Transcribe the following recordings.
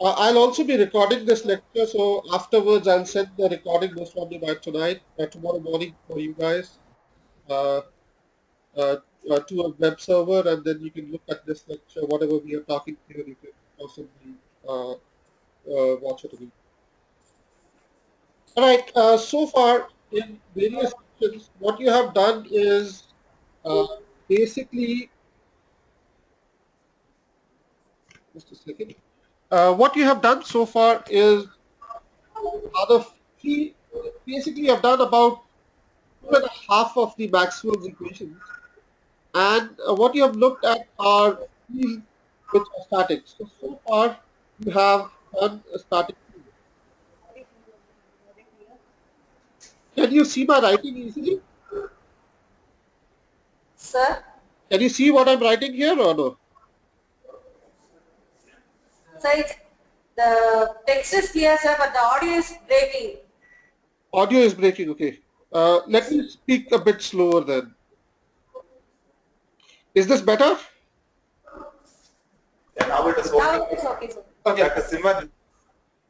I'll also be recording this lecture, so afterwards I'll send the recording most probably by tonight, tomorrow morning for you guys uh, uh, to a web server, and then you can look at this lecture, whatever we are talking here, you can possibly uh, watch it again. All right, so far in various sections, what you have done is uh, basically, just a second, what you have done so far is other three, basically you've done about two and a half of the Maxwell's equations, and what you have looked at are fields which are static. So far you have done a static field. Can you see my writing easily? Sir, Can you see what I'm writing here or no? sir, the text is clear, sir, but the audio is breaking. Audio is breaking, okay. Let Yes, sir. me speak a bit slower then. Is this better? Yeah, now it is Now okay. it is okay, sir. Okay. Dr. Simha,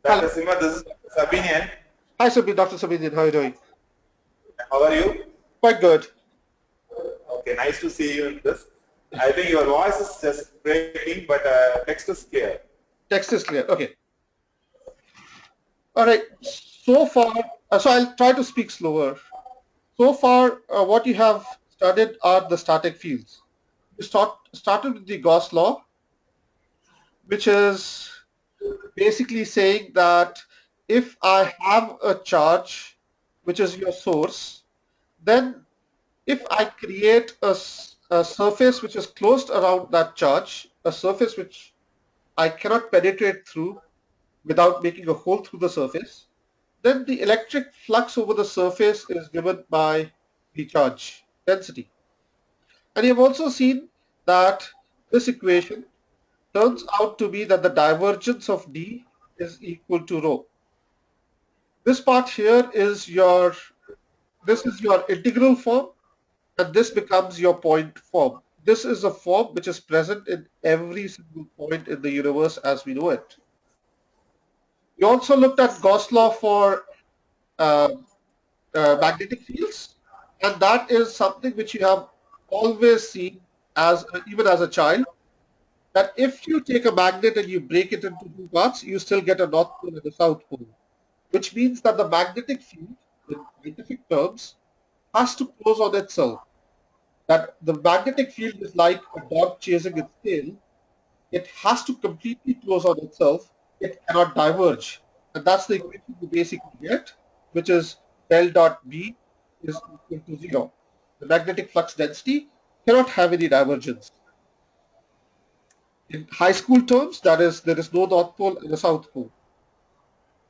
Hello. Dr. Simha, this is Dr. Sabinian. Hi, Dr. Sabinian. How are you doing? How are you? Quite good. Okay, nice to see you in this. I think your voice is just breaking, but text is clear. Text is clear. Okay. All right. So far, so I'll try to speak slower. So far, what you have studied are the static fields. You started with the Gauss law, which is basically saying that if I have a charge, which is your source, then if I create a surface which is closed around that charge, a surface which I cannot penetrate through without making a hole through the surface, then the electric flux over the surface is given by the charge density. And you've also seen that this equation turns out to be that the divergence of D is equal to rho. This part here is your integral form, and this becomes your point form. This is a form which is present in every single point in the universe as we know it. We also looked at Gauss law for uh, magnetic fields, and that is something which you have always seen as even as a child. That if you take a magnet and you break it into two parts, you still get a north pole and a south pole, which means that the magnetic field, in scientific terms, has to close on itself. That the magnetic field is like a dog chasing its tail. It has to completely close on itself. It cannot diverge. And that's the equation you basically get, which is del dot B is equal to 0. The magnetic flux density cannot have any divergence. In high school terms, that is, there is no North Pole and a South Pole.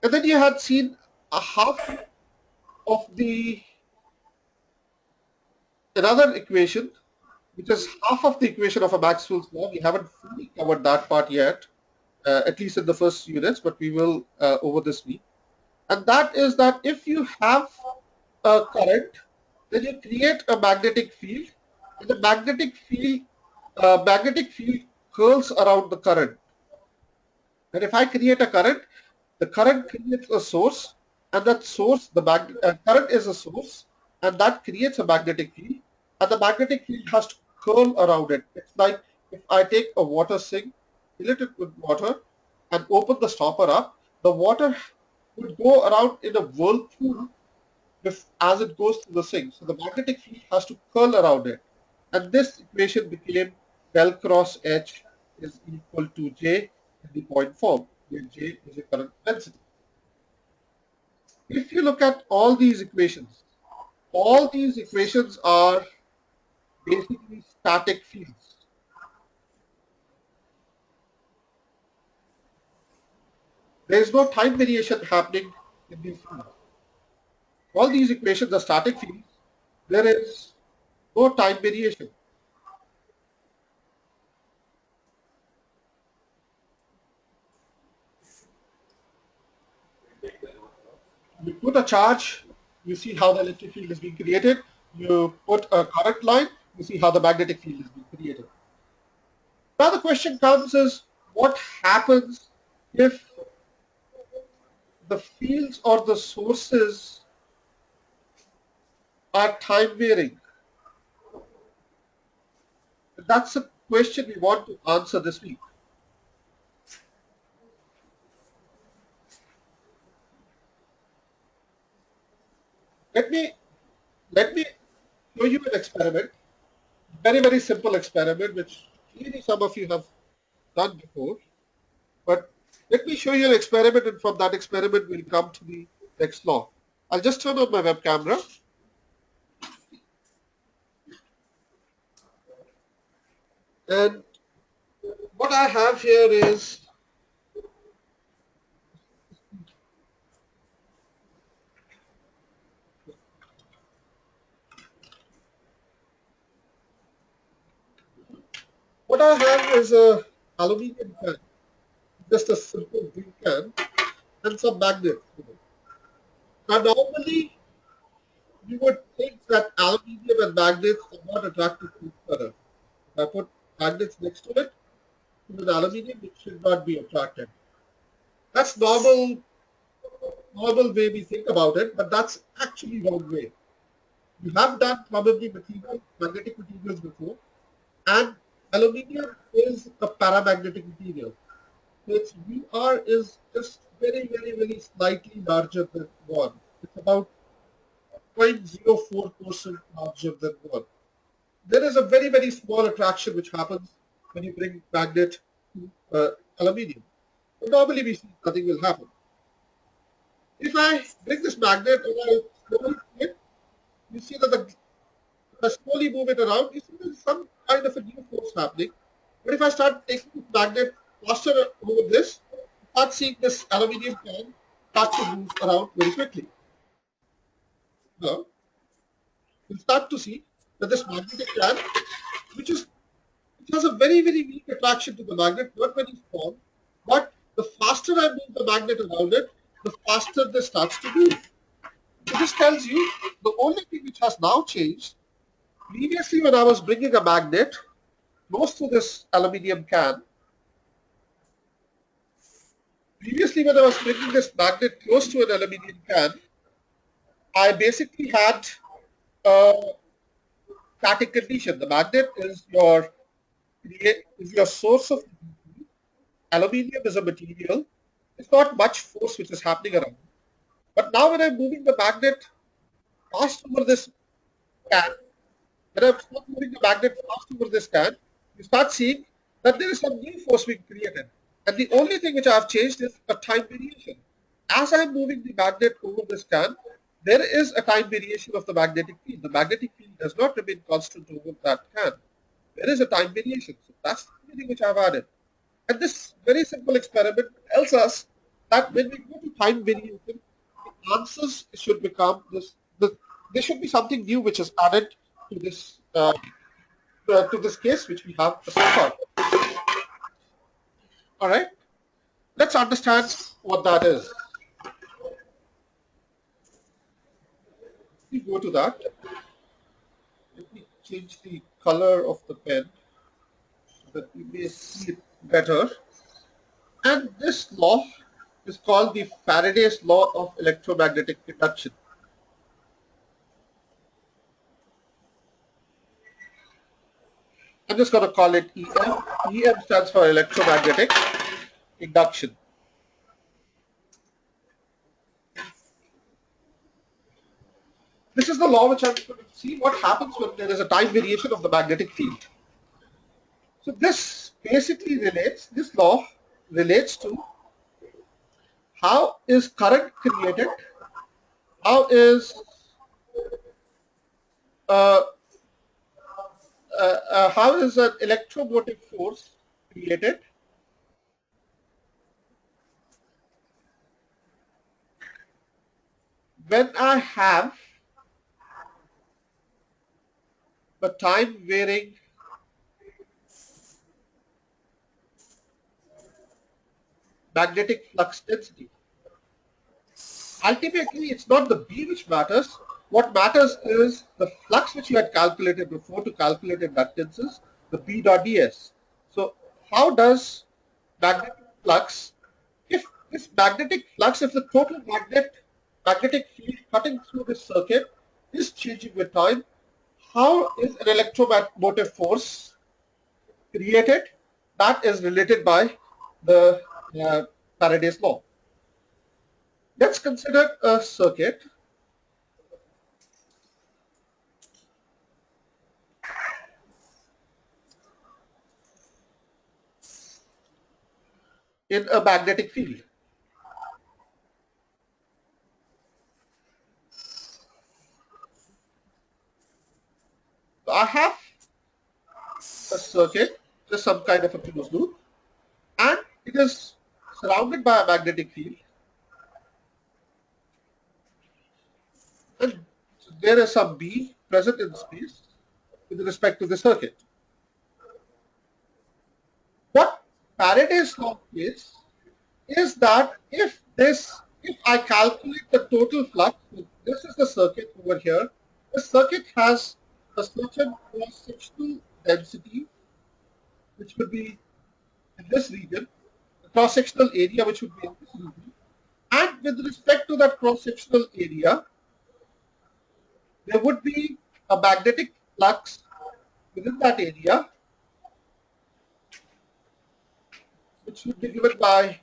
And then you had seen a half of the another equation, which is half of the equation of a Maxwell's law. We haven't fully covered that part yet, at least in the first units, but we will over this week. And that is that if you have a current, then you create a magnetic field, and the magnetic field curls around the current. And if I create a current, the current creates a source, and that source, current is a source, and that creates a magnetic field, and the magnetic field has to curl around it. It's like if I take a water sink, fill it with water, and open the stopper up, the water would go around in a whirlpool as it goes through the sink. So the magnetic field has to curl around it. And this equation became del cross H is equal to J in the point form, where J is a current density. If you look at all these equations are basically static fields. There is no time variation happening in these fields. All these equations are static fields. There is no time variation. You put a charge, you see how the electric field is being created. You put a current line, you see how the magnetic field is being created. Now the question comes is what happens if the fields or the sources are time varying? That's a question we want to answer this week. Let me let me show you an experiment, very simple experiment, which maybe some of you have done before. But let me show you an experiment, and from that experiment, we'll come to the next law. I'll just turn on my web camera. And what I have here is a aluminium can, just a simple green can, and some magnets. Now, normally you would think that aluminium and magnets are not attracted to each other. If I put magnets next to it, to an aluminium, it should not be attracted. That's normal way we think about it, but that's actually wrong way. You have done probably magnetic materials before, and aluminium is a paramagnetic material. Its VR is just very slightly larger than 1. It's about 0.04% larger than 1. There is a very small attraction which happens when you bring magnet to aluminium. But normally we see nothing will happen. If I bring this magnet and I slowly spin it, you see that if I slowly move it around, you see there's some kind of a new force happening. But if I start taking this magnet faster over this, you start seeing this aluminium can start to move around very quickly. Now, you'll start to see that this magnetic can, which is it has a very weak attraction to the magnet, not very strong, but the faster I move the magnet around it, the faster this starts to move. So this tells you the only thing which has now changed. Previously, when I was bringing a magnet close to this aluminium can, previously when I was bringing this magnet close to an aluminium can, I basically had a static condition. The magnet is your source of aluminium is a material. It's not much force which is happening around. But now when I'm moving the magnet fast over this can, when I'm moving the magnet fast over this can, you start seeing that there is some new force being created. And the only thing which I have changed is a time variation. As I'm moving the magnet over this can, there is a time variation of the magnetic field. The magnetic field does not remain constant over that can. There is a time variation. So that's the only thing which I've added. And this very simple experiment tells us that when we go to time variation, the answers should become there should be something new which is added to this case which we have so far. All right, let's understand what that is. We go to that. Let me change the color of the pen so that you may see it better. And this law is called the Faraday's law of electromagnetic induction. I'm just going to call it EM. EM stands for electromagnetic induction. This is the law which I'm going to see what happens when there is a time variation of the magnetic field. So this law relates to how is current created, how uh, how is an electromotive force created when I have a time varying magnetic flux density. Ultimately, it's not the B which matters. What matters is the flux which you had calculated before to calculate inductances, the B dot ds. So how does magnetic flux This magnetic flux, if the total magnetic field cutting through this circuit is changing with time, how is an electromotive force created? That is related by the Faraday's law. Let's consider a circuit. In a magnetic field. So I have a circuit, just some kind of a closed loop, and it is surrounded by a magnetic field, and there is some B present in space with respect to the circuit. What Faraday's law is that if I calculate the total flux, this is the circuit over here. The circuit has a certain cross-sectional density, which would be in this region, the cross-sectional area, which would be in this region. And with respect to that cross-sectional area, there would be a magnetic flux within that area, which would be given by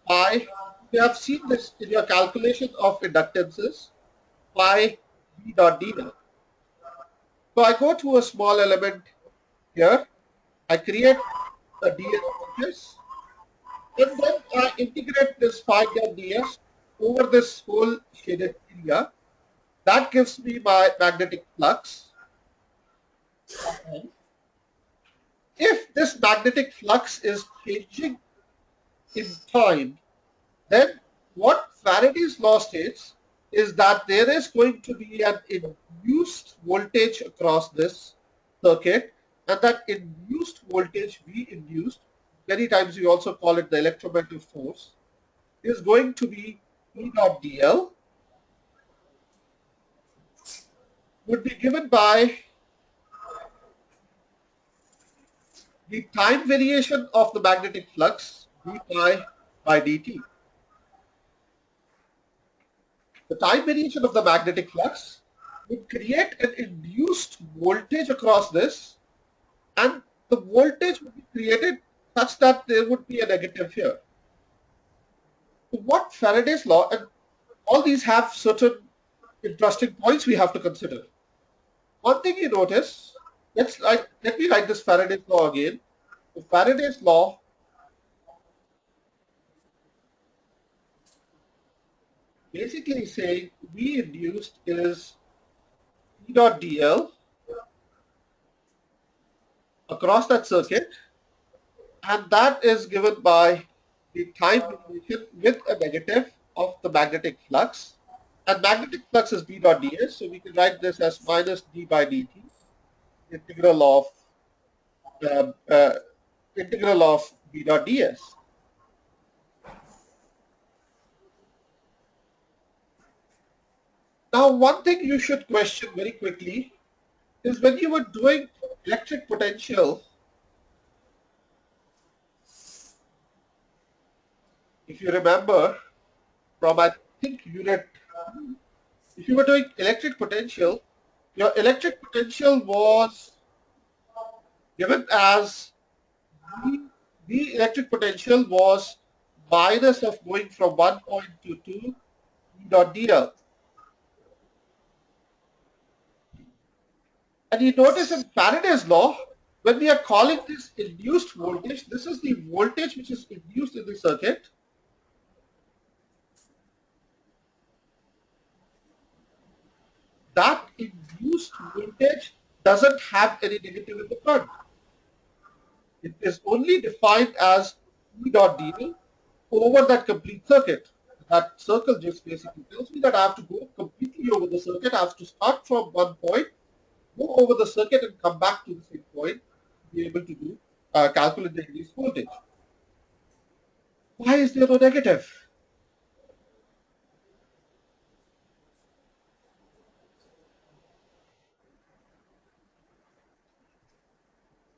pi. You have seen this in your calculation of inductances, pi b dot d now. So I go to a small element here, I create a ds surface, and then I integrate this phi dot ds over this whole shaded area. That gives me my magnetic flux. If this magnetic flux is changing in time, then what Faraday's law states is that there is going to be an induced voltage across this circuit, and that induced voltage V induced, many times we also call it the electromagnetic force, is going to be E dot dl, would be given by the time variation of the magnetic flux d pi by dt. The time variation of the magnetic flux would create an induced voltage across this, and the voltage would be created such that there would be a negative here. So what Faraday's law, and all these have certain interesting points we have to consider. One thing you notice, let me write this Faraday's law again. So Faraday's law basically saying V induced is E dot dl across that circuit, and that is given by the time variation with a negative of the magnetic flux. And magnetic flux is B dot ds, so we can write this as minus d by dt, integral of uh, uh, integral of B dot ds. Now, one thing you should question very quickly is when you were doing electric potential, if you remember from I think unit, if you were doing electric potential, your electric potential was given as the electric potential was minus of going from 1 point to 2 E dot dl. And you notice in Faraday's law, when we are calling this induced voltage, this is the voltage which is induced in the circuit. That induced voltage doesn't have any negative in the front. It is only defined as E dot dl over that complete circuit. That circle just basically tells me that I have to go completely over the circuit. I have to start from one point, go over the circuit, and come back to the same point to be able to do calculate the induced voltage. Why is there no negative?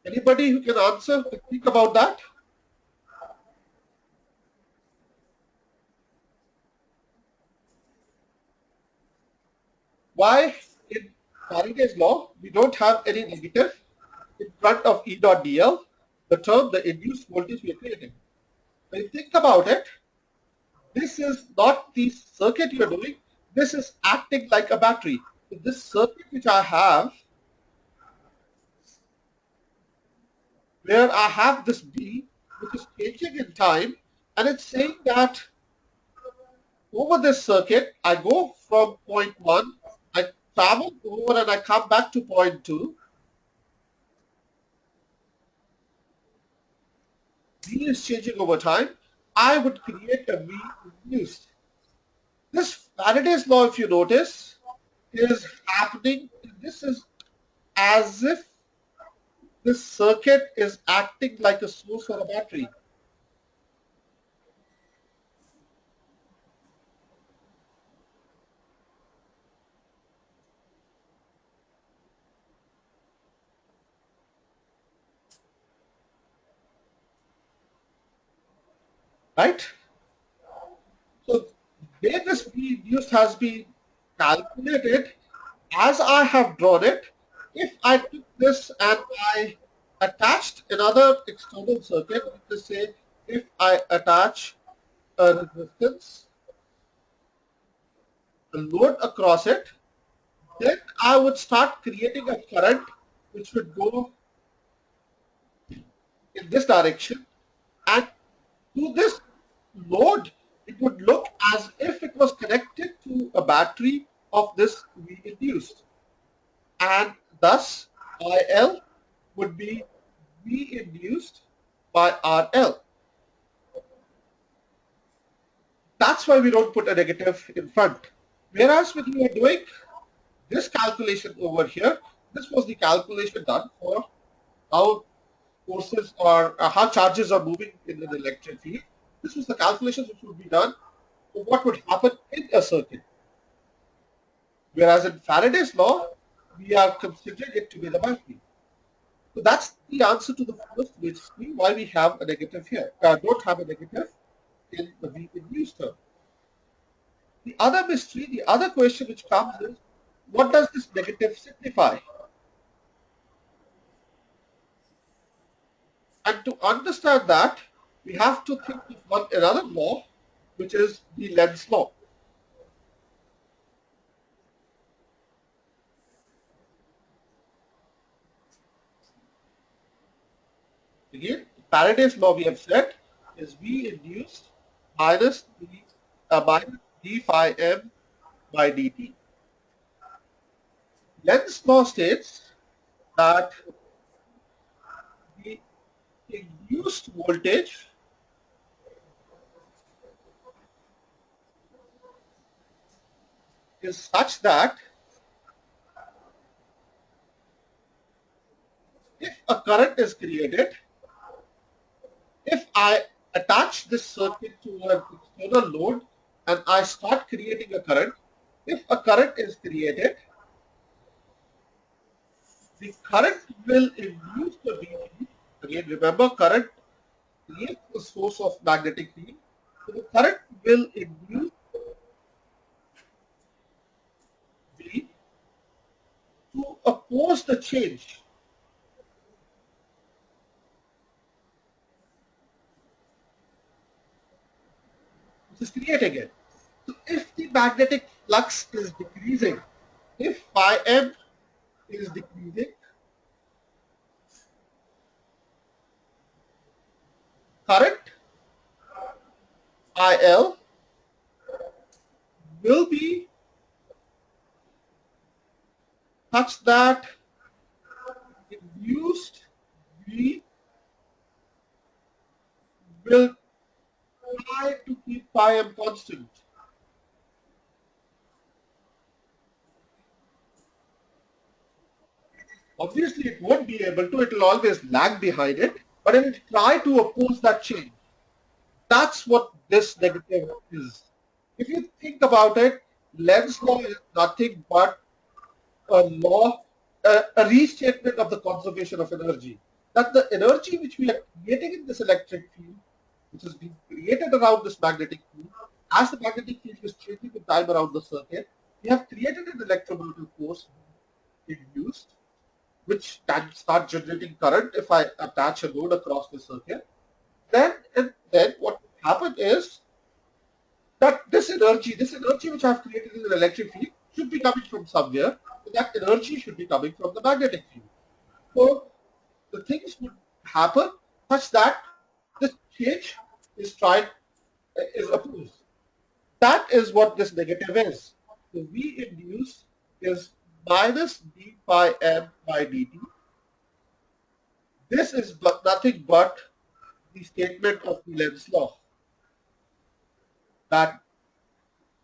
Anybody who can answer, think about that? why in Faraday's law we don't have any negative in front of E dot dl, the term, the induced voltage we are creating. When you think about it, this is not the circuit you're doing, this is acting like a battery. So this circuit which I have, where I have this B, which is changing in time, and it's saying that over this circuit, I go from point 1, I travel over and I come back to point 2. V is changing over time. I would create a V induced. This Faraday's law, if you notice, is happening. This is as if this circuit is acting like a source or a battery, right? So the way this V induced has been calculated, as I have drawn it, if I took this and I attached another external circuit, let's say if I attach a resistance, a load across it, then I would start creating a current which would go in this direction. And to this load, it would look as if it was connected to a battery of this V induced. And thus IL would be V induced by RL. That's why we don't put a negative in front. Whereas when you are doing this calculation over here, this was the calculation done for how forces or how charges are moving in an electric field. This was the calculations which would be done for what would happen in a circuit. Whereas in Faraday's law, we are considering it to be the battery. So that's the answer to the first mystery why we have a negative here. Don't have a negative in the V induced term. The other mystery, the other question which comes is, what does this negative signify? And to understand that, we have to think of another law, which is the Lenz's law. Again, Faraday's law we have said is V induced minus d phi m by dt. Lenz's law states that the induced voltage is such that if a current is created, if I attach this circuit to an external load and I start creating a current, if a current is created, the current will induce the VP. Again, remember, current creates the source of magnetic field. So the current will induce V to oppose the change, which is creating it. So if the magnetic flux is decreasing, if phi m is decreasing, current IL will be such that induced V will try to keep phi m constant. Obviously, it won't be able to, it will always lag behind it, but it will try to oppose that change. That's what this negative is. If you think about it, Lenz's law is nothing but a law, a restatement of the conservation of energy. That the energy which we are creating in this electric field, which is being created around this magnetic field, as the magnetic field is changing in time around the circuit, We have created an electromotive force induced, which can start generating current if I attach a load across the circuit. Then what will happen is that this energy which I've created in an electric field should be coming from somewhere. That energy should be coming from the magnetic field. So the things would happen such that this change is tried is opposed. That is what this negative is. So V induced is minus d phi m by dt. This is but nothing but the statement of the Lenz's law that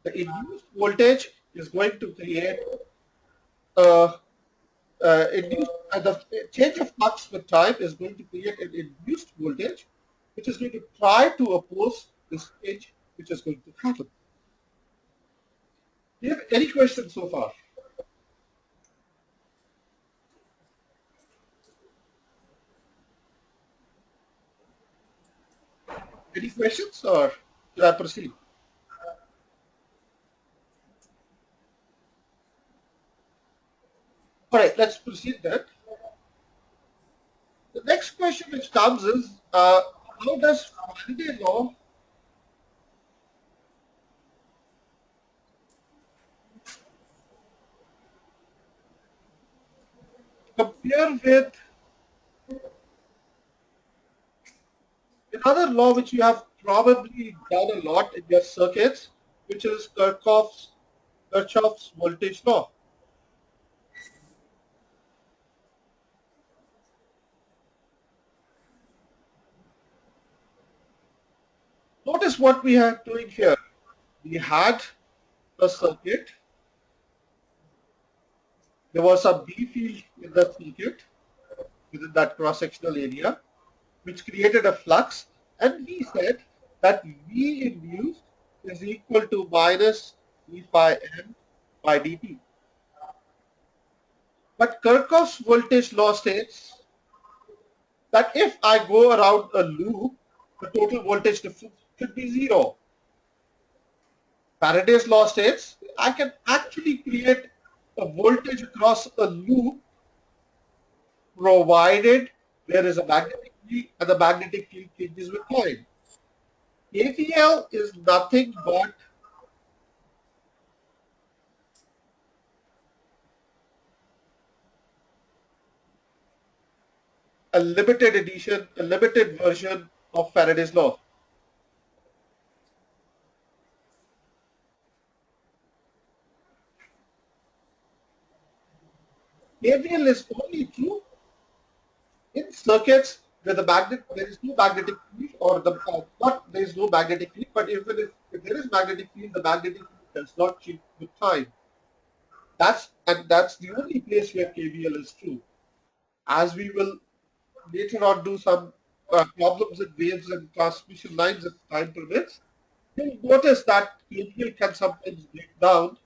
the induced voltage is going to create a the change of flux with time is going to create an induced voltage, which is going to try to oppose this change which is going to happen. Do you have any questions so far? Any questions or should I proceed? All right, let's proceed then. The next question which comes is, how does Faraday law compare with another law which you have probably done a lot in your circuits, which is Kirchhoff's voltage law? Notice what we are doing here. We had a circuit. There was a B field in the circuit within that cross-sectional area, which created a flux, and we said that V induced is equal to minus d phi m by dt. But Kirchhoff's voltage law states that if I go around a loop, the total voltage difference should be zero. Faraday's law states I can actually create a voltage across a loop provided there is a magnetic field and the magnetic field changes with time. KVL is nothing but a limited edition, a limited version of Faraday's law. KVL is only true in circuits where there is no magnetic field or not there is no magnetic field, but even if there is magnetic field, the magnetic field does not change with time. That's the only place where KVL is true. As we will later on do some problems in waves and transmission lines if time permits, you'll notice that KVL can sometimes break down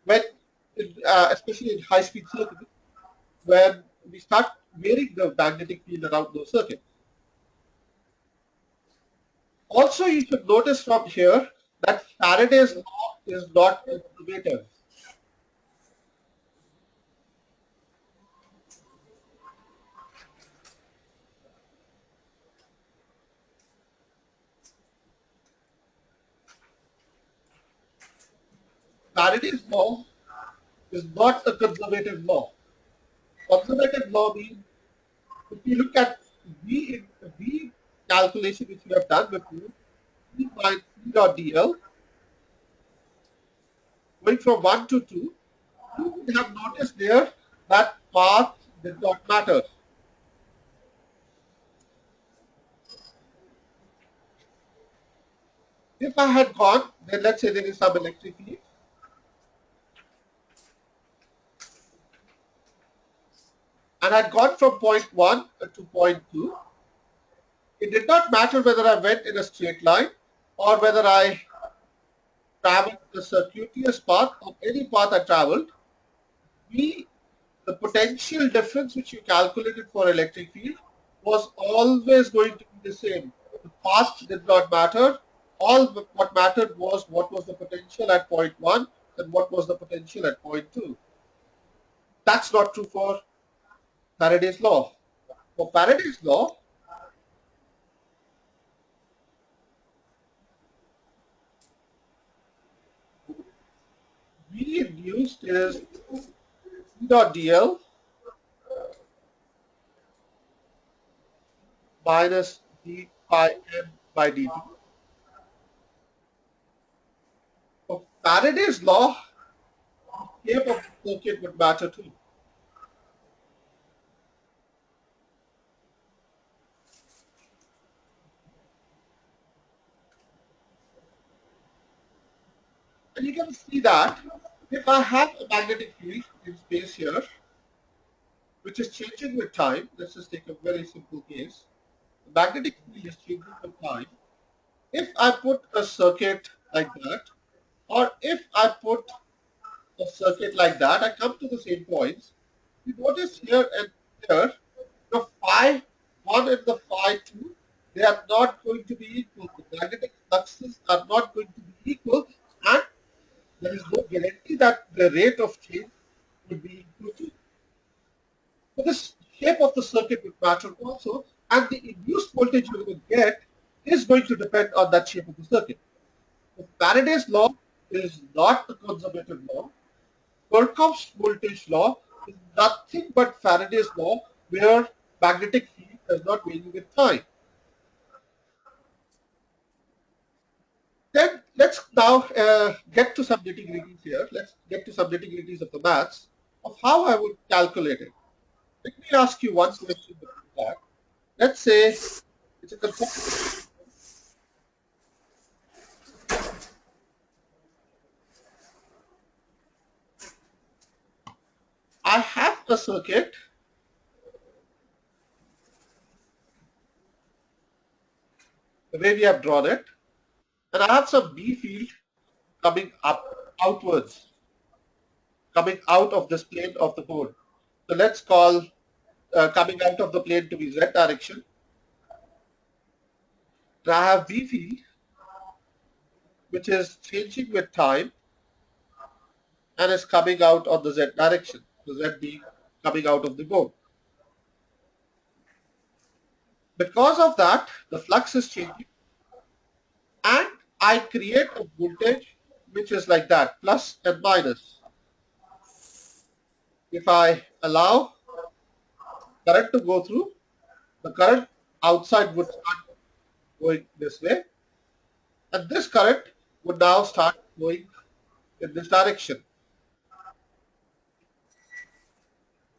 when, especially in high-speed circuits, when we start varying the magnetic field around those circuits. Also, you should notice from here that Faraday's law is not conservative. Faraday's law is not a conservative law. Conservative law means if you look at V calculation which we have done before, V minus V dot dl, going from 1 to 2, you would have noticed there that path did not matter. If I had gone, then let's say there is some electric field, and I had gone from point 1 to point 2, it did not matter whether I went in a straight line or whether I traveled the circuitous path or any path I traveled. The potential difference which you calculated for electric field was always going to be the same. The path did not matter. All what mattered was what was the potential at point 1 and what was the potential at point 2. That's not true for Faraday's law. For Faraday's law, V induced is E dot dl minus d pi m by dt. For Faraday's law, the shape of the circuit would matter too. And you can see that if I have a magnetic field in space here, which is changing with time, let's just take a very simple case. The magnetic field is changing with time. If I put a circuit like that, or if I put a circuit like that, I come to the same points. You notice here and here, the phi 1 and the phi 2, they are not going to be equal. The magnetic fluxes are not going to be equal, and there is no guarantee that the rate of change would be equal to. So this shape of the circuit would matter also, and the induced voltage you will get is going to depend on that shape of the circuit. So Faraday's law is not the conservative law. Kirchhoff's voltage law is nothing but Faraday's law, where magnetic field does not vary with time. Then let's now get to some nitty-gritties here. Let's get to some nitty-gritties of the maths of how I would calculate it. Let me ask you one question before that. Let's say it's a conceptual. I have a circuit the way we have drawn it, and I have some B field coming up outwards, coming out of this plane of the board. So let's call coming out of the plane to be Z direction. And I have B field which is changing with time and is coming out on the Z direction. The Z being coming out of the board. Because of that, the flux is changing, and I create a voltage which is like that, plus and minus. If I allow current to go through, the current outside would start going this way, and this current would now start going in this direction.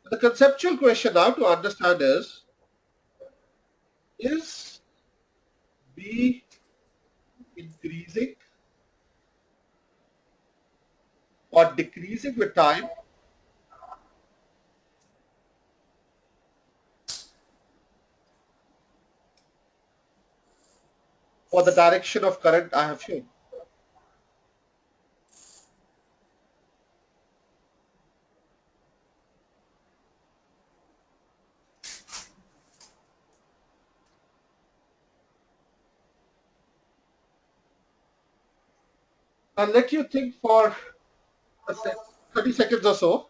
The conceptual question now to understand is B increasing or decreasing with time for the direction of current I have shown? I'll let you think for 30 seconds or so.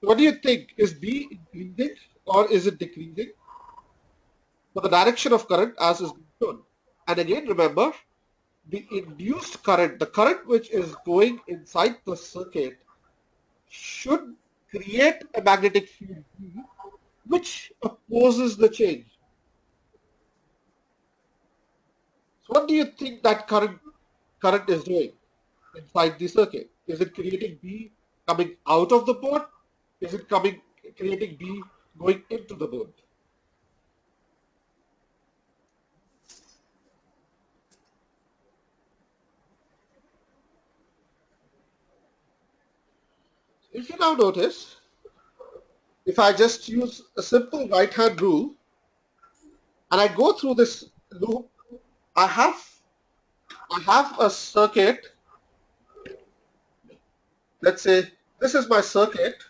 What do you think? Is B increasing or is it decreasing for the direction of current as is being shown? And again, remember, the induced current, the current which is going inside the circuit, should create a magnetic field B which opposes the change. So what do you think that current is doing inside the circuit? Is it creating B coming out of the board? Is it creating B going into the board? If you now notice, if I just use a simple right hand rule and I go through this loop, I have a circuit. Let's say this is my circuit.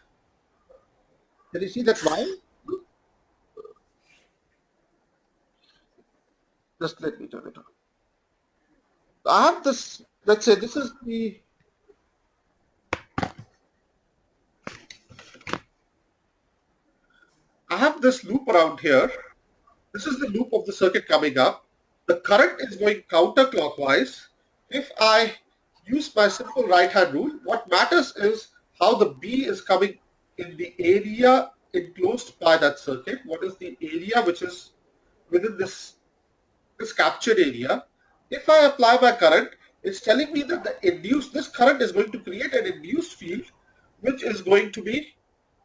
Can you see that line? Just let me turn it on. I have this, let's say this is the, I have this loop around here. This is the loop of the circuit coming up. The current is going counterclockwise. If I use my simple right hand rule, what matters is how the B is coming in the area enclosed by that circuit. What is the area which is within this captured area? If I apply my current, it's telling me that this current is going to create an induced field which is going to be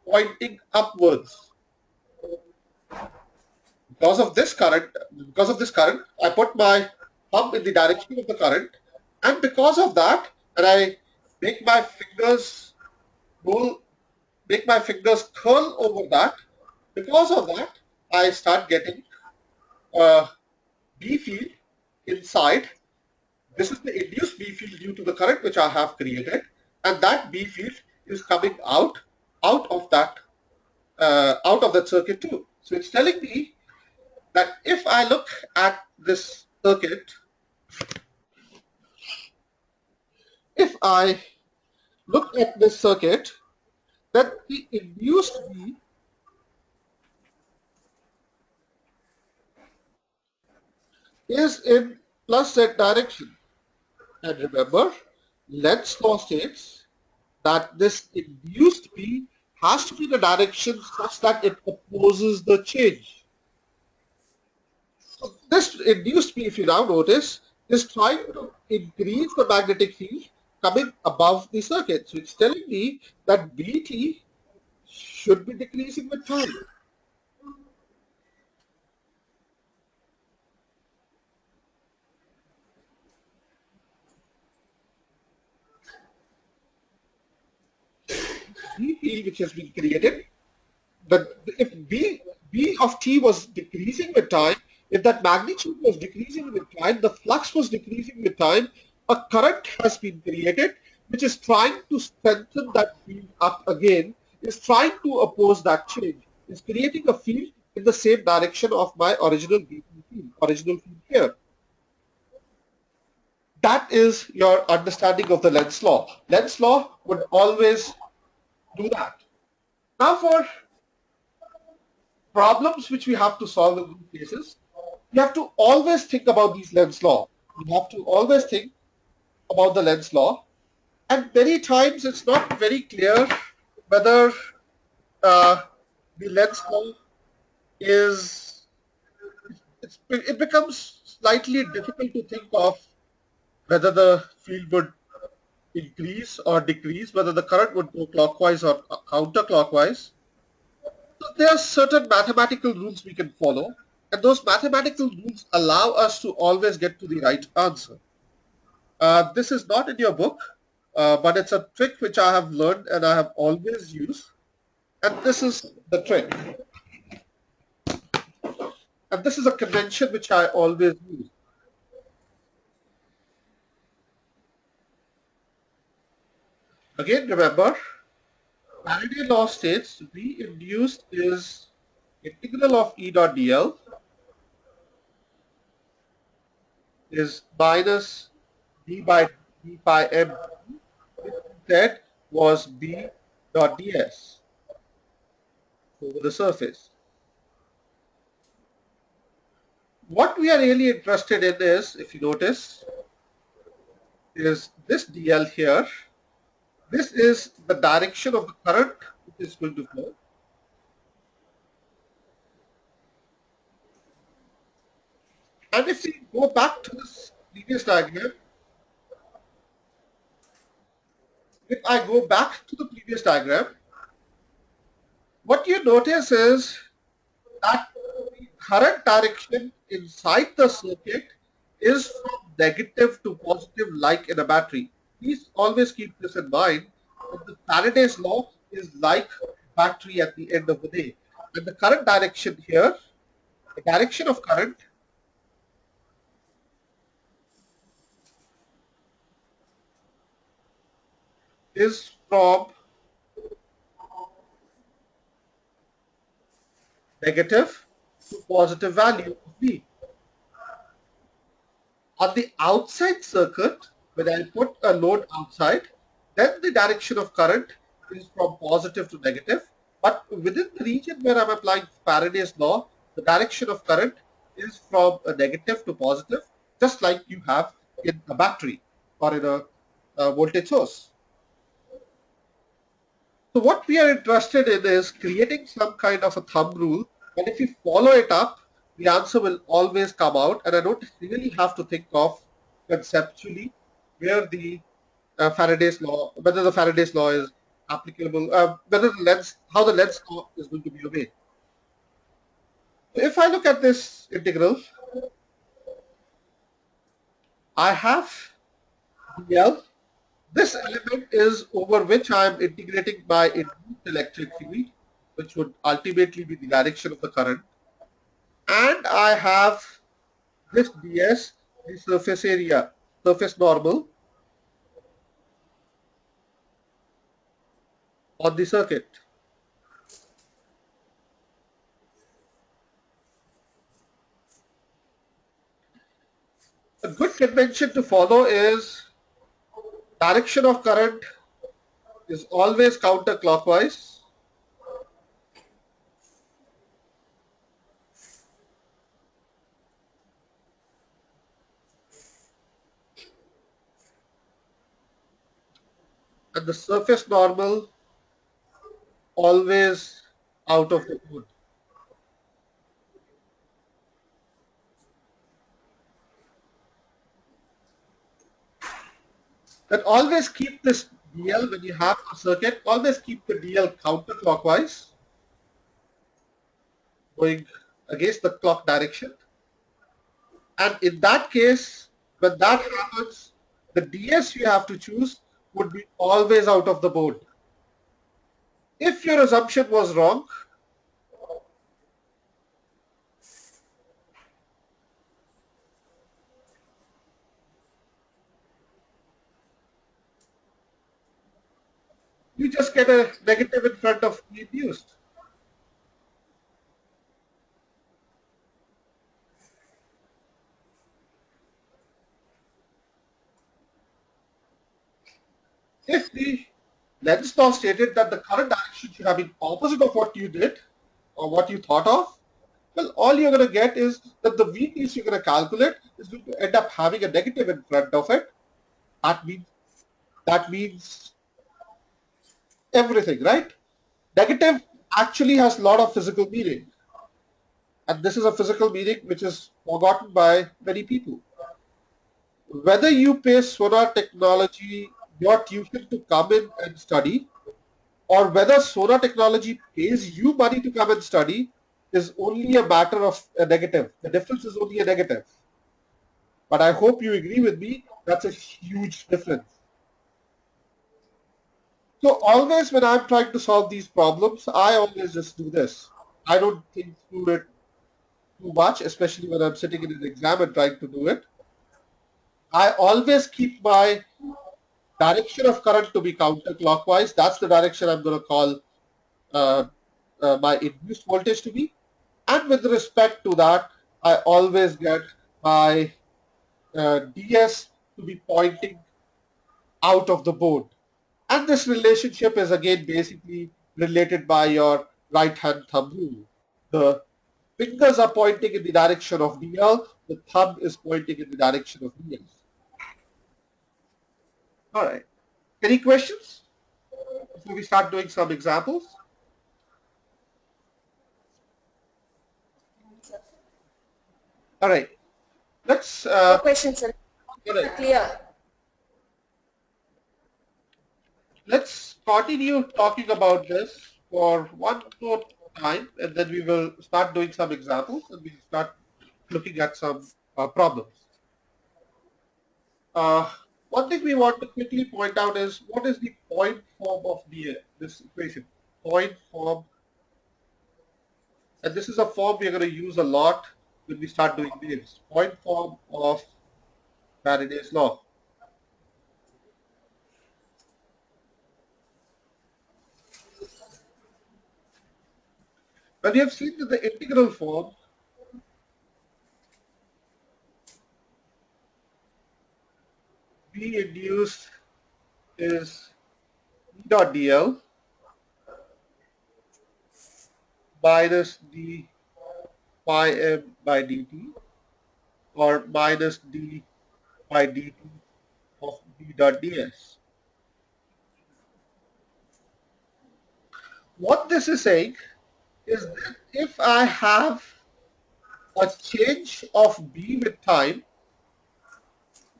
pointing upwards. Because of this current, I put my thumb in the direction of the current, and because of that, and I make my fingers roll, make my fingers curl over that. Because of that, I start getting a B field inside. This is the induced B field due to the current which I have created, and that B field is coming out of that circuit too. So it's telling me that if I look at this circuit, if I look at this circuit, that the induced B is in plus Z direction. And remember, Lenz's law states that this induced B has to be in a direction such that it opposes the change. So this induced B, if you now notice, is trying to increase the magnetic field coming above the circuit. So it's telling me that Bt should be decreasing with time. B field which has been created, but if B of t was decreasing with time, if that magnitude was decreasing with time, the flux was decreasing with time, a current has been created which is trying to strengthen that field up again, is trying to oppose that change, is creating a field in the same direction of my original field here. That is your understanding of the Lenz's law. Lenz's law would always do that. Now for problems which we have to solve in these cases, we have to always think about these Lenz's law. We have to always think about the Lenz's law, and many times it's not very clear whether the Lenz's law is. It becomes slightly difficult to think of whether the field would increase or decrease, whether the current would go clockwise or counterclockwise. So there are certain mathematical rules we can follow, and those mathematical rules allow us to always get to the right answer. This is not in your book, but it's a trick which I have learned and I have always used. And this is the trick. And this is a convention which I always use. Again, remember, Faraday law states V induced is integral of E dot dl is minus d by d pi m, which instead was B dot ds over the surface. What we are really interested in is, if you notice, is this dl here. This is the direction of the current which is going to flow. And if we go back to this previous diagram, if I go back to the previous diagram, what you notice is that the current direction inside the circuit is from negative to positive like in a battery. Please always keep this in mind that the Faraday's law is like battery at the end of the day. And the current direction here, the direction of current is from negative to positive value of V. On the outside circuit, when I put a load outside, then the direction of current is from positive to negative. But within the region where I'm applying Faraday's law, the direction of current is from a negative to positive, just like you have in a battery or in a voltage source. So what we are interested in is creating some kind of a thumb rule, and if you follow it up, the answer will always come out, and I don't really have to think of conceptually where the Faraday's law, whether the Faraday's law is applicable, whether the lens, how the lens law is going to be obeyed. So if I look at this integral, I have dl. This element is over which I am integrating my induced electric field, which would ultimately be the direction of the current. And I have this ds, the surface area, surface normal on the circuit. A good convention to follow is direction of current is always counterclockwise, and the surface normal always out of the mode. And always keep this dl when you have a circuit, always keep the dl counterclockwise, going against the clock direction. And in that case, when that happens, the ds you have to choose would be always out of the mode. If your assumption was wrong, you just get a negative in front of the induced. If the Lenz law stated that the current direction should have been opposite of what you did or what you thought of, well, all you're going to get is that the VPs you're going to calculate is going to end up having a negative in front of it. That means everything, right? Negative actually has a lot of physical meaning. And this is a physical meaning which is forgotten by many people. Whether you pay Sona Technology your tuition to come in and study, or whether Sona Technology pays you money to come and study, is only a matter of a negative. The difference is only a negative. But I hope you agree with me, that's a huge difference. So always when I'm trying to solve these problems, I always just do this. I don't think through it too much, especially when I'm sitting in an exam and trying to do it. I always keep my direction of current to be counterclockwise. That's the direction I'm going to call uh, my induced voltage to be. And with respect to that, I always get my ds to be pointing out of the board. And this relationship is again basically related by your right hand thumb rule. The fingers are pointing in the direction of dl, the thumb is pointing in the direction of ds. All right. Any questions before we start doing some examples? All right. Let's No questions, sir. all right. Clear. Let's continue talking about this for one more time, and then we will start doing some examples and we'll start looking at some problems. Uh, One thing we want to quickly point out is what is the point form of this equation? Point form, and this is a form we are going to use a lot when we start doing waves. Point form of Faraday's law. When you have seen that the integral form, B induced is E dot dl minus d pi m by dt or minus d by dt of B dot ds. What this is saying is that if I have a change of B with time,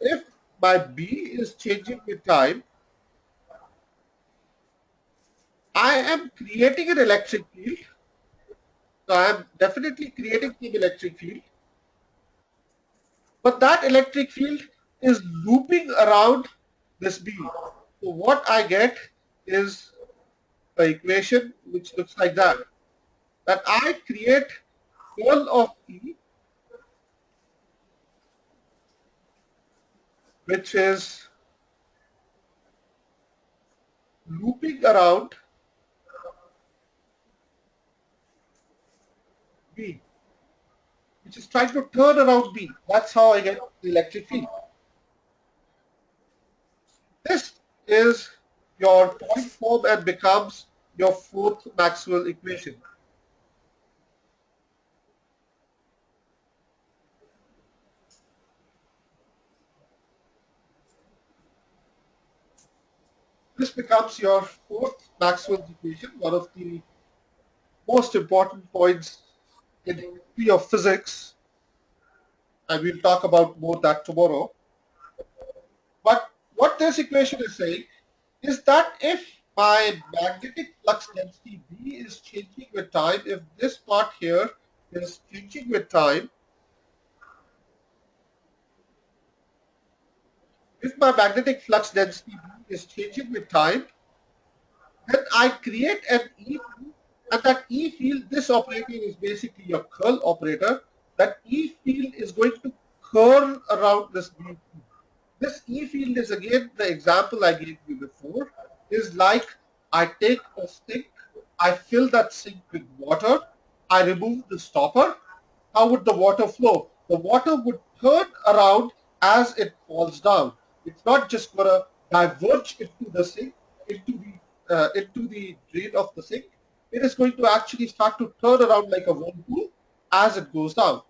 if my B is changing with time, I am creating an electric field. So I am definitely creating an electric field, but that electric field is looping around this B. So what I get is the equation which looks like that. That I create curl of E, which is looping around B, which is trying to turn around B. That's how I get the electric field. This is your point form and becomes your fourth Maxwell equation. This becomes your fourth Maxwell equation, one of the most important points in history of physics, and we'll talk about more that tomorrow. But what this equation is saying is that if my magnetic flux density B is changing with time, if this part here is changing with time, if my magnetic flux density B is changing with time, then I create an E field, and that E field, this operator is basically your curl operator. That E field is going to curl around this B field. This E field is again the example I gave you before, is like I take a sink, I fill that sink with water, I remove the stopper. How would the water flow? The water would turn around as it falls down. It's not just going to diverge into the sink, into the drain of the sink. It is going to actually start to turn around like a whirlpool as it goes down.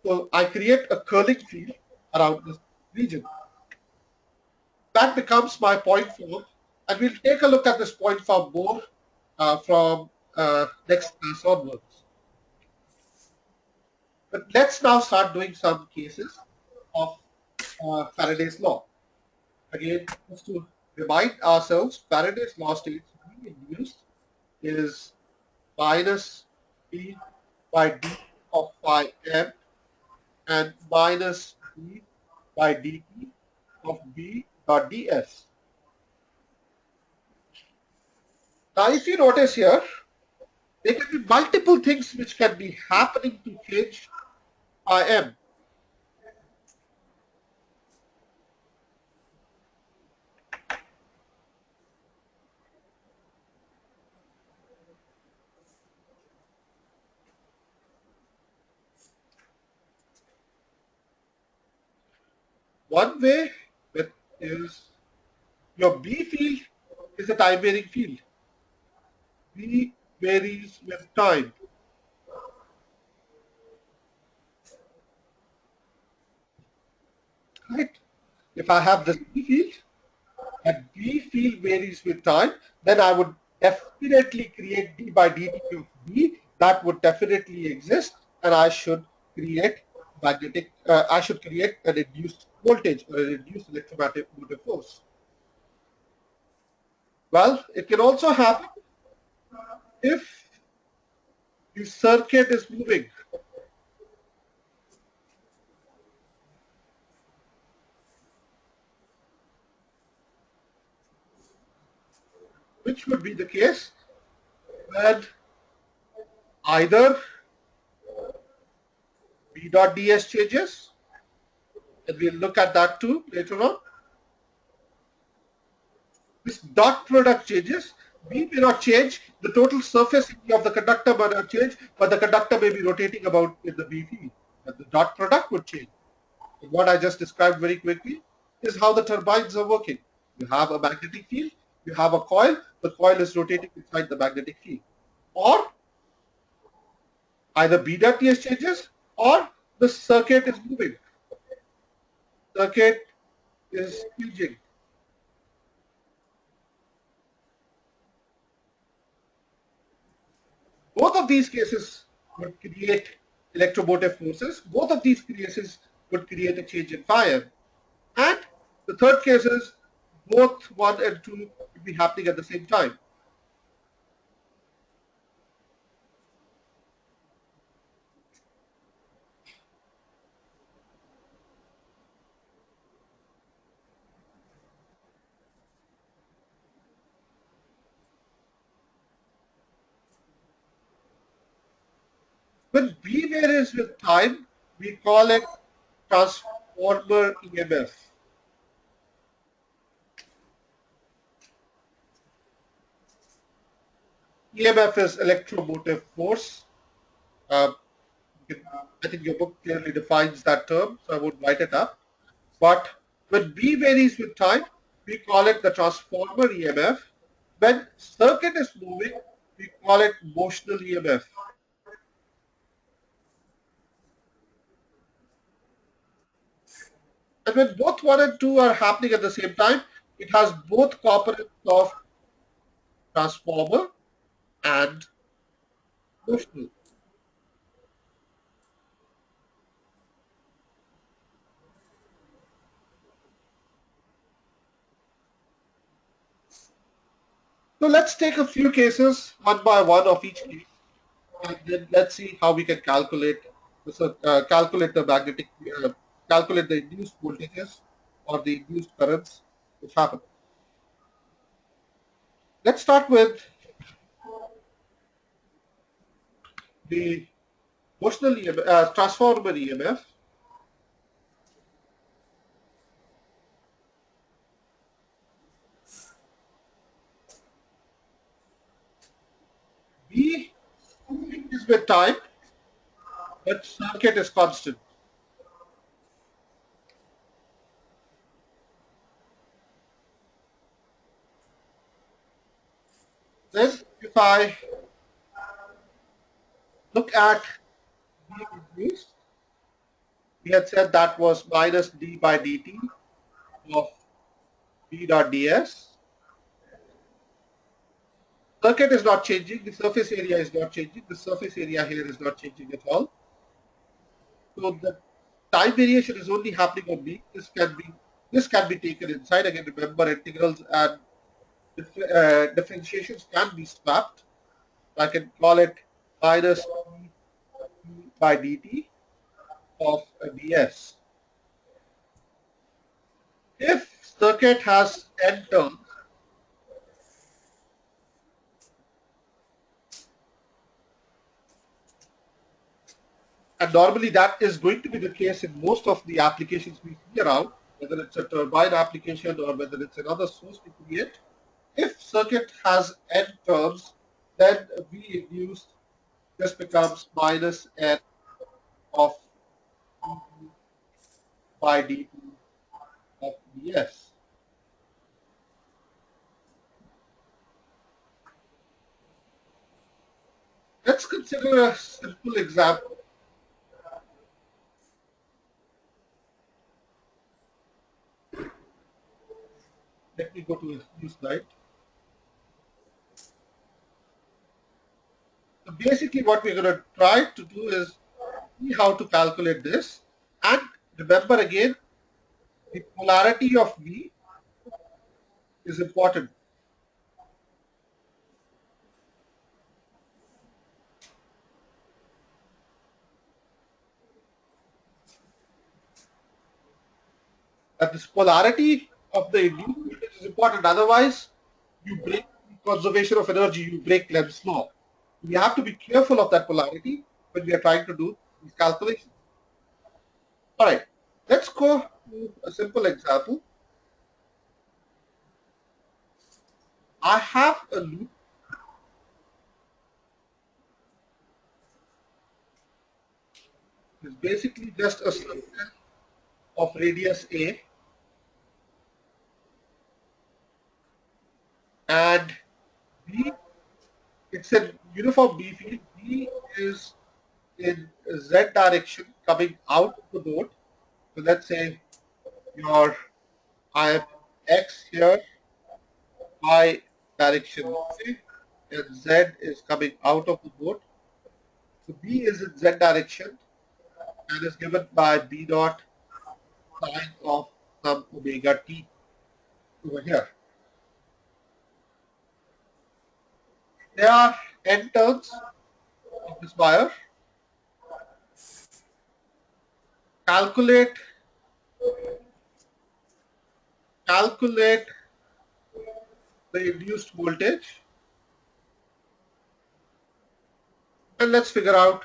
So I create a curling field around this region. That becomes my point form, and we'll take a look at this point form more from next class onwards. But let's now start doing some cases of Faraday's law. Again, just to remind ourselves, Faraday's law states B induced is minus B by d of phi m and minus d by dt of B dot ds. Now, if you notice here, there can be multiple things which can be happening to change phi m. One way that is your B field is a time varying field. B varies with time. Right? If I have this B field and B field varies with time, then I would definitely create d by dt of B. That would definitely exist, and I should create I should create a reduced voltage or a reduced electromagnetic force. Well, it can also happen if the circuit is moving. Which would be the case when either B dot ds changes, and we'll look at that too later on. This dot product changes. B may not change, the total surface area of the conductor may not change, but the conductor may be rotating about in the B field. But the dot product would change. What I just described very quickly is how the turbines are working. You have a magnetic field, you have a coil, the coil is rotating inside the magnetic field. Or either B dot TS changes or the circuit is moving. Circuit is changing. Both of these cases would create electromotive forces. Both of these cases would create a change in fire. And the third case is both 1 and 2 would be happening at the same time. When B varies with time, we call it transformer EMF. EMF is electromotive force. Uh, I think your book clearly defines that term, so I won't write it up. But when B varies with time, we call it the transformer EMF. When circuit is moving, we call it motional EMF. And when both 1 and 2 are happening at the same time, it has both components of transformer and motional. So let's take a few cases one by one of each case, and then let's see how we can calculate the magnetic, calculate the induced voltages or the induced currents which happen. Let's start with the motional EMF, transformer EMF. B is with time, but circuit is constant. Then if I look at B induced, we had said that was minus d by dt of B dot ds. Circuit is not changing, the surface area is not changing, the surface area here is not changing at all. So the time variation is only happening on B. This can be taken inside. Again, remember integrals and differentiations can be swapped. I can call it minus d by dt of ds. If circuit has n terms, and normally that is going to be the case in most of the applications we see around, whether it's a turbine application or whether it's another source we create. If circuit has n terms, then V induced just becomes minus n of dt by dt of ds. Let's consider a simple example. Let me go to a new slide. So basically what we're going to try to do is see how to calculate this. And remember again, the polarity of V is important. That this polarity of the induced voltage is important. Otherwise, you break the conservation of energy, you break Lenz's law. We have to be careful of that polarity when we are trying to do these calculations. All right, let's go to a simple example. I have a loop. It's basically just a circle of radius A, and B, it's a uniform B field. B is in Z direction coming out of the node. So let's say your I am X here, Y direction Y, and Z is coming out of the node. So B is in Z direction and is given by B dot sine of some omega t over here. There are n turns of this wire. Calculate calculate the induced voltage, and let's figure out,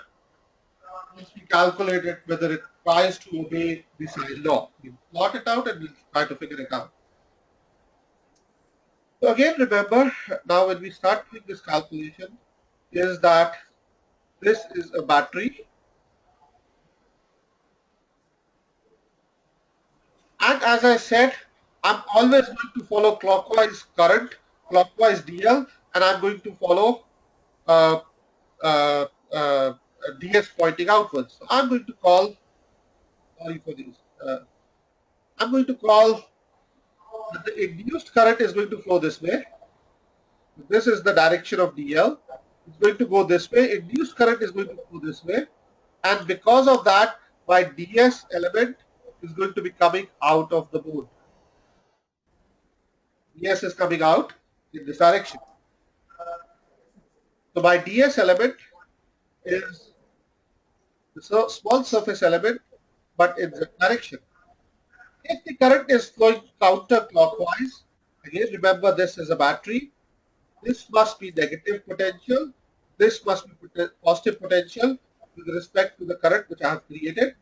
once we calculate it, whether it tries to obey the sine law. We plot it out and we'll try to figure it out. So again, remember, now when we start doing this calculation, is that this is a battery, and as I said, I'm always going to follow clockwise current, clockwise DL, and I'm going to follow uh, uh, uh, DS pointing outwards. So I'm going to call, sorry for this, I'm going to call that the induced current is going to flow this way. This is the direction of DL. It's going to go this way. Induced current is going to go this way. And because of that, my DS element is going to be coming out of the mode. DS is coming out in this direction. So my DS element is the small surface element, but in the direction. If the current is flowing counterclockwise, again remember this is a battery. This must be negative potential. This must be positive potential with respect to the current which I have created.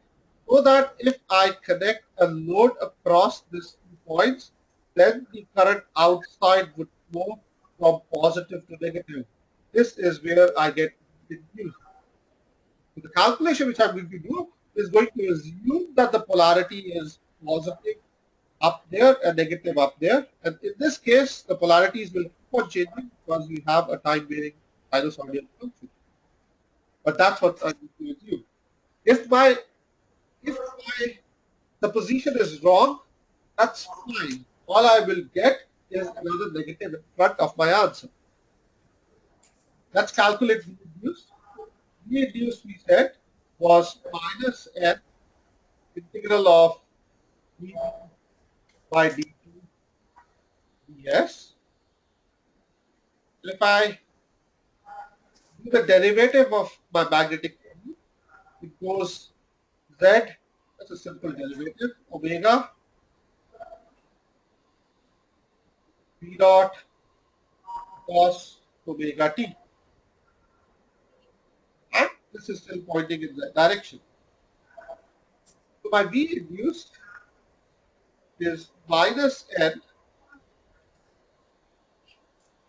So that if I connect a load across these 2 points, then the current outside would flow from positive to negative. This is where I get induced. So the calculation which I'm going to do is going to assume that the polarity is positive up there and negative up there. And in this case, the polarities will keep on changing because we have a time varying sinusoidal function. But that's what I'm going to assume. If my the position is wrong, that's fine. All I will get is another negative in front of my answer. Let's calculate V induced. V induced, we said, was minus n integral of dv by dt ds. If I do the derivative of my magnetic field, it goes z, that's a simple derivative, omega v dot cos omega t. And this is still pointing in that direction. So my V induced is minus n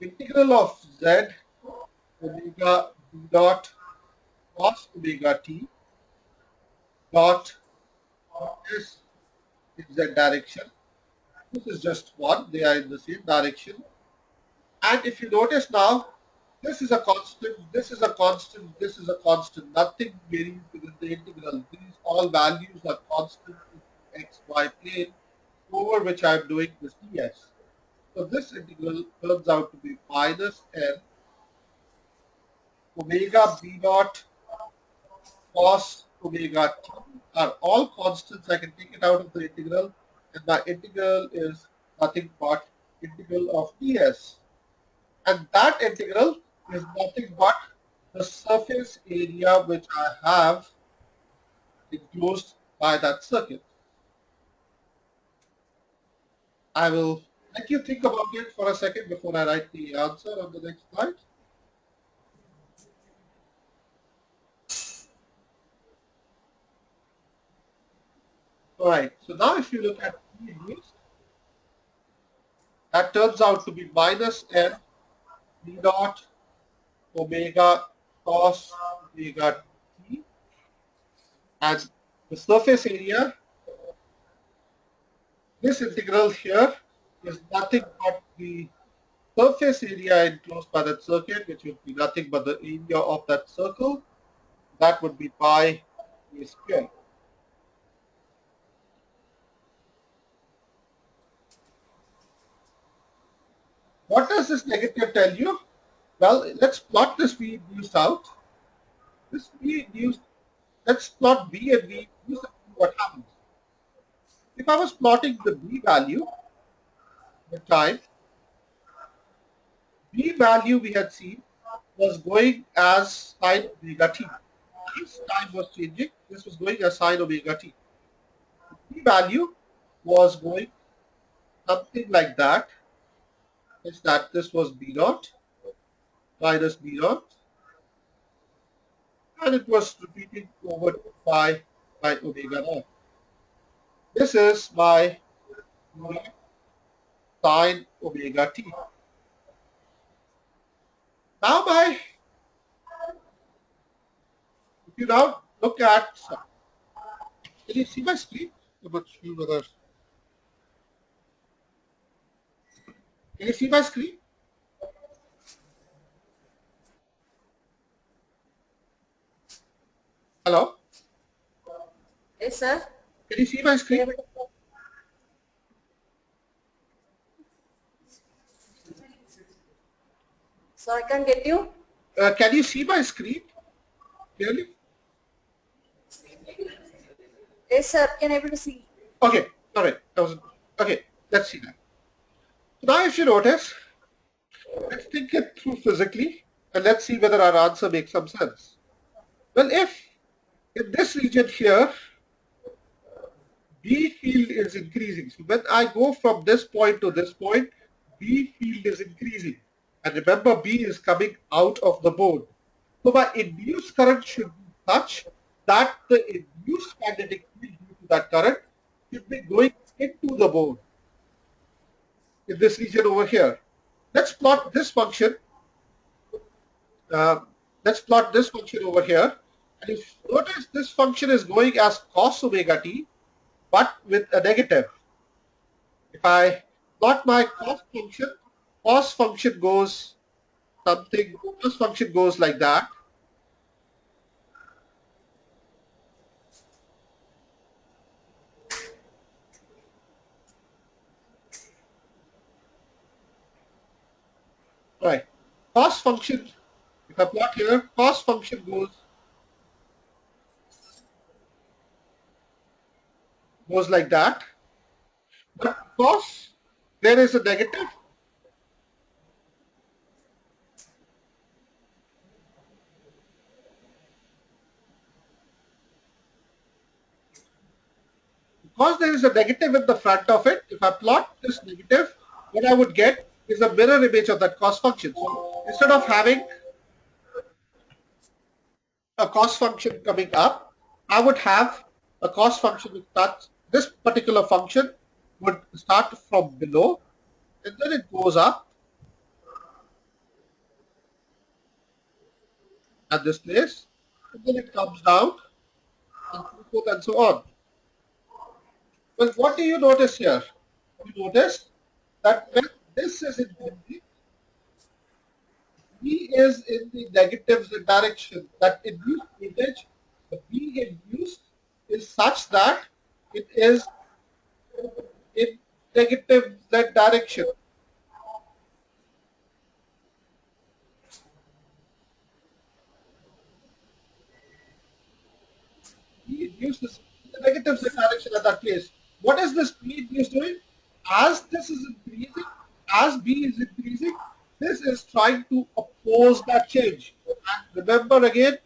integral of z omega v dot cos omega t dot s in z direction. This is just one, they are in the same direction. And if you notice now, this is a constant, this is a constant, this is a constant. Nothing varies within the integral. These all values are constant in the xy plane over which I am doing this ds. So this integral turns out to be minus n omega b dot cos omega t are all constants. I can take it out of the integral, and my integral is nothing but integral of ds. And that integral is nothing but the surface area which I have enclosed by that circuit. I will let you think about it for a second before I write the answer on the next slide. All right, so now if you look at P induced, that turns out to be minus n v dot omega cos omega t, and the surface area This integral here is nothing but the surface area enclosed by that circuit, which would be nothing but the area of that circle. That would be pi a square. What does this negative tell you? Well, let's plot this V induced out. This V induced, let's plot B and V induced and see what happens. If I was plotting the B value, the time, B value we had seen was going as sine omega t. As time was changing, this was going as sine omega t. The B value was going something like that, is that this was B naught minus B naught, and it was repeating over 2 pi by omega naught. This is my sine omega t. Now if you now look at, can you see my screen? I'm not sure whether, can you see my screen? Hello? Yes, sir. Can you see my screen? So I can get you. Can you see my screen clearly? Yes, sir. Can able to see. Okay, all right. Okay, let's see that. So now if you notice, let's think it through physically and let's see whether our answer makes some sense. Well, if in this region here, B field is increasing. So when I go from this point to this point, B field is increasing. And remember, B is coming out of the board. So my induced current should be such that the induced magnetic field due to that current should be going into the board in this region over here. Let's plot this function. Uh, let's plot this function over here. And if you notice, this function is going as cos omega t, but with a negative. If I plot my cos function goes something, cos function goes like that. Right. Cos function, if I plot here, cos function goes like that. But because there is a negative, because there is a negative in the front of it, if I plot this negative, what I would get is a mirror image of that cos function. So instead of having a cos function coming up, I would have a cos function which starts, this particular function would start from below and then it goes up at this place and then it comes down and so forth and so on. Well, what do you notice here? You notice that when this is increasing, B is in the negative direction. That induced voltage, the B induced, is such that it is in negative Z direction. B induced is in the negative Z direction at that place. What is this B induced doing? As this is increasing, as B is increasing, this is trying to oppose that change. And remember again,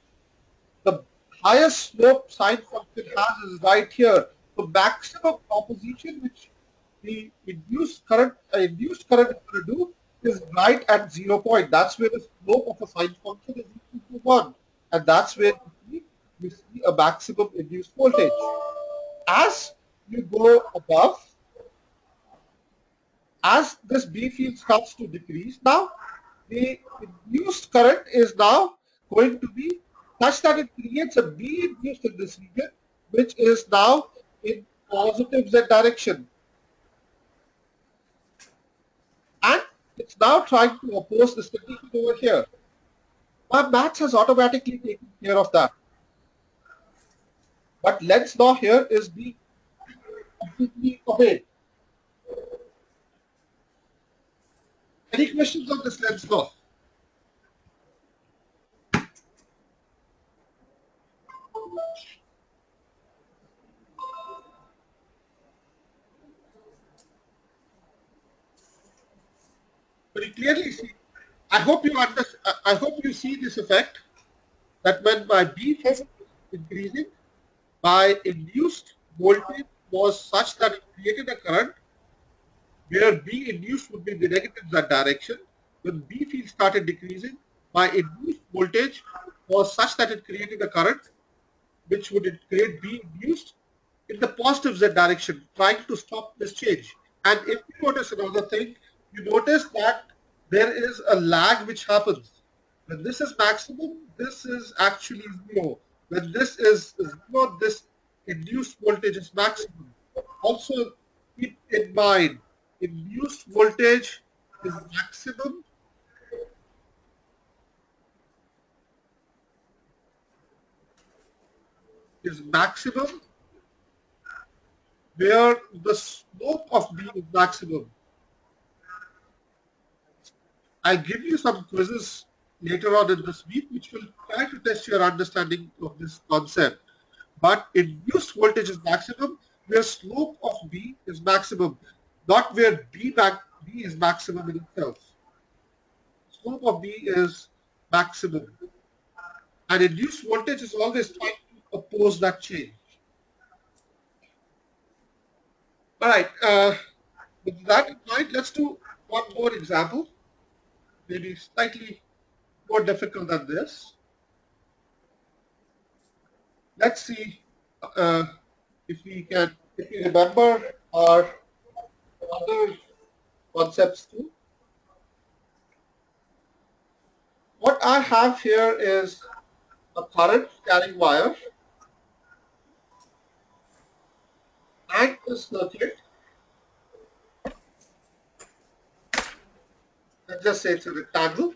the highest slope sine function has is right here. The maximum opposition which the induced current is going to do is right at 0 point. That's where the slope of a sine function is equal to 1. And that's where we see a maximum induced voltage. As you go above, as this B field starts to decrease, now the induced current is now going to be such that it creates a B induced in this region, which is now in positive Z direction. it's now trying to oppose this condition over here. My maths has automatically taken care of that. But Lenz's law here is being completely obeyed. Any questions on this Lenz's law? But you clearly see, I hope you see this effect that when my B field is increasing, my induced voltage was such that it created a current where B induced would be in the negative z direction. When B field started decreasing, my induced voltage was such that it created a current which would create B induced in the positive z direction, trying to stop this change. And if you notice another thing, you notice that there is a lag which happens. When this is maximum, this is actually zero. When this is zero, this induced voltage is maximum. Also, keep in mind, induced voltage is maximum where the slope of B is maximum. I'll give you some quizzes later on in this week, which will try to test your understanding of this concept. But induced voltage is maximum, where slope of B is maximum, not where B is maximum in itself. Slope of B is maximum. And induced voltage is always trying to oppose that change. All right. With that in mind, let's do one more example, maybe slightly more difficult than this. Let's see if we remember our other concepts too. What I have here is a current carrying wire and a circuit. Let's just say it's a rectangle.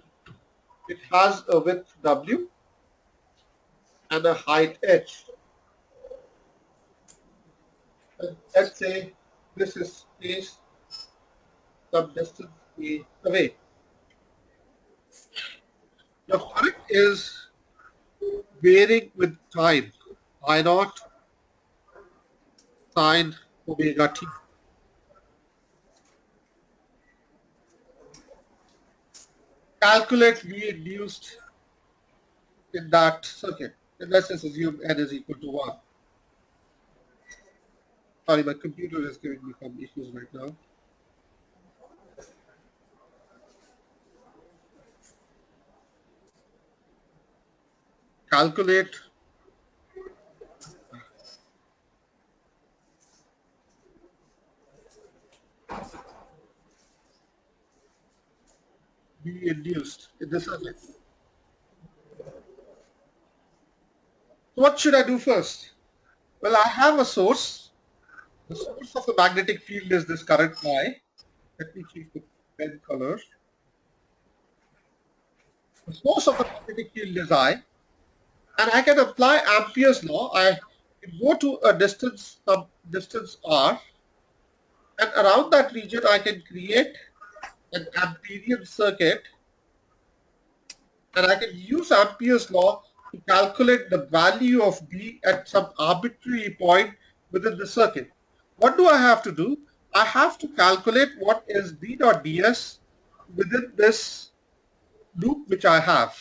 It has a width W and a height H. And let's say this is placed some distance away. The current is varying with time, I naught sine omega t. Calculate V induced in that circuit. And let's just assume n is equal to 1. Sorry, my computer is giving me some issues right now. Calculate V induced in this circuit. So what should I do first? Well, I have a source. The source of the magnetic field is this current I. Let me change the pen color. The source of the magnetic field is I. And I can apply Ampere's law. I can go to a distance, some distance r, and around that region I can create an Amperian circuit, and I can use Ampere's law to calculate the value of B at some arbitrary point within the circuit. What do I have to do? I have to calculate what is B dot ds within this loop which I have.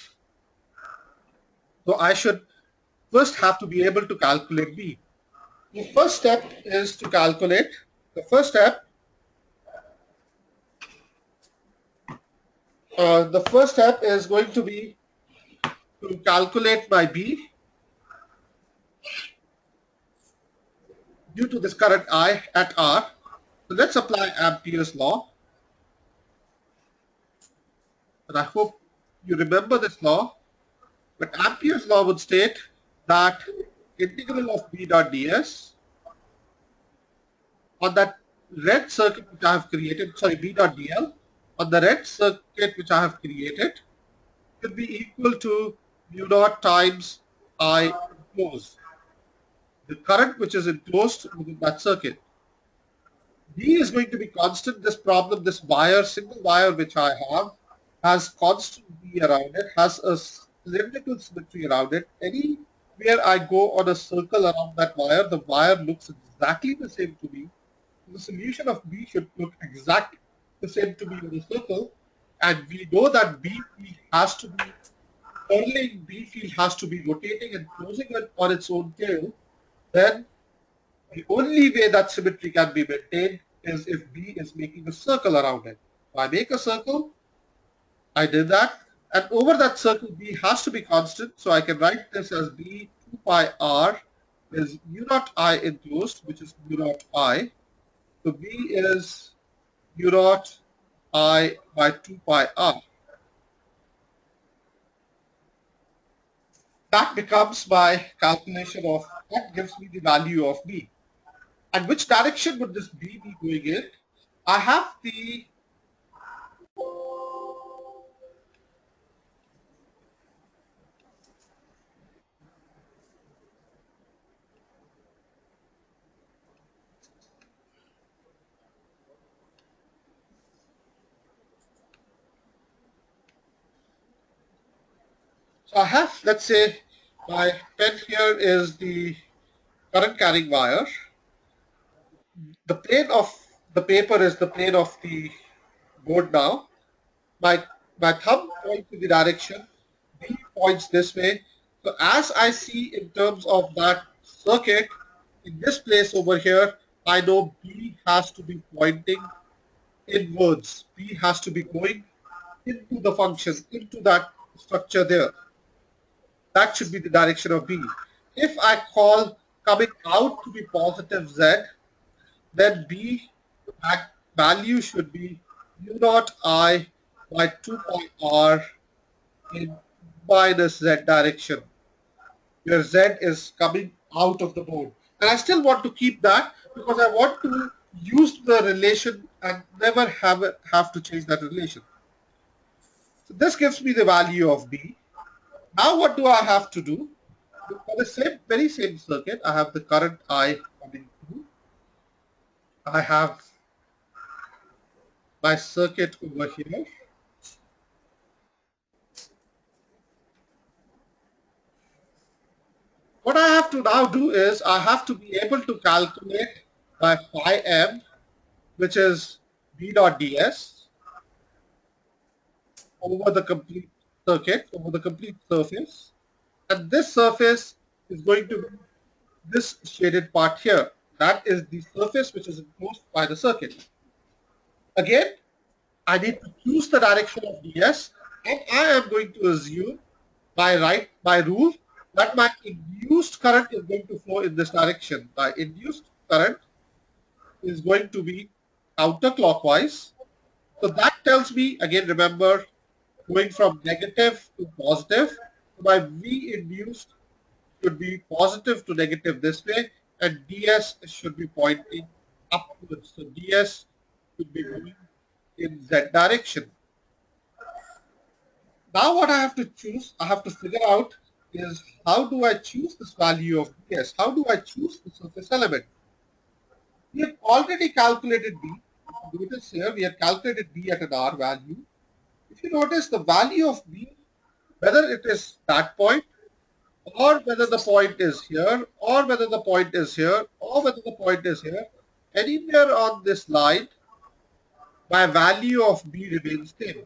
So I should first have to be able to calculate B. The first step is to calculate. The first step is going to be to calculate my B due to this current I at R. So let's apply Ampere's law. And I hope you remember this law. But Ampere's law would state that integral of B dot ds on that red circuit which I have created, sorry, B dot dl, on the red circuit which I have created should be equal to mu naught times I enclosed, the current which is enclosed within that circuit. B is going to be constant. This problem, this wire, single wire which I have, has constant B around it, has a cylindrical symmetry around it. Anywhere I go on a circle around that wire, the wire looks exactly the same to me. The solution of B should look exactly the same to me on a circle. And we know that B field has to be curling, B field has to be rotating and closing it on its own tail. Then the only way that symmetry can be maintained is if B is making a circle around it. So I make a circle, I did that, and over that circle B has to be constant, so I can write this as B 2 pi r is mu naught I enclosed, which is mu naught I. So B is mu naught I by 2 pi r. That becomes my calculation of, that gives me the value of B. And which direction would this B be going in? I have the So I have, let's say, my pen here is the current carrying wire. The plane of the paper is the plane of the board now. My, my thumb points in the direction, B points this way. So as I see in terms of that circuit, in this place over here, I know B has to be pointing inwards. B has to be going into the function, into that structure there. That should be the direction of B. If I call coming out to be positive Z, then B value should be mu naught I by 2 pi r in minus Z direction, where Z is coming out of the board. And I still want to keep that because I want to use the relation and never have to change that relation. So this gives me the value of B. Now what do I have to do? For the very same circuit, I have the current I coming through. I have my circuit over here. What I have to now do is I have to be able to calculate my phi m, which is B dot ds over the complete circuit, over the complete surface. And this surface is going to be this shaded part here. That is the surface which is enclosed by the circuit. Again, I need to choose the direction of ds, and I am going to assume by rule that my induced current is going to flow in this direction. My induced current is going to be counterclockwise. So that tells me, again, remember, going from negative to positive. So my V induced should be positive to negative this way, and ds should be pointing upwards. So ds should be going in z direction. Now what I have to choose, I have to figure out is how do I choose this value of ds? How do I choose the surface element? We have already calculated b. If you notice here, we have calculated b at an r value. If you notice the value of b, whether it is that point, or whether the point is here, or whether the point is here, or whether the point is here, anywhere on this line, my value of b remains same.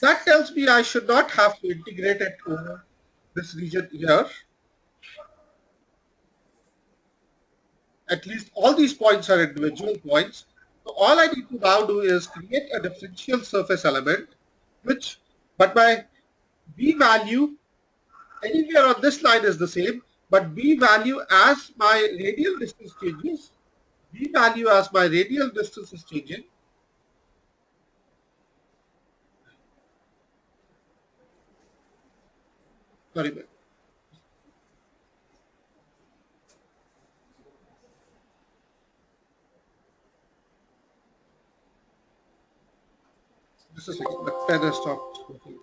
That tells me I should not have to integrate it over this region here. At least all these points are individual points. So all I need to now do is create a differential surface element, but my B value anywhere on this line is the same, but B value as my radial distance changes, B value as my radial distance is changing. Sorry, Just a second, the pen has stopped working.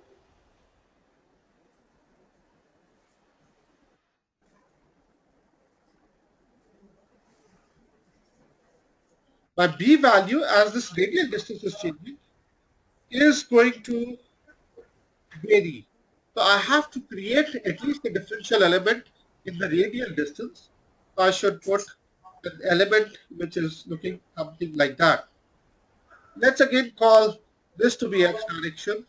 My B value, as this radial distance is changing, is going to vary. So I have to create at least a differential element in the radial distance. So I should put an element which is looking something like that. Let's again call this to be x direction,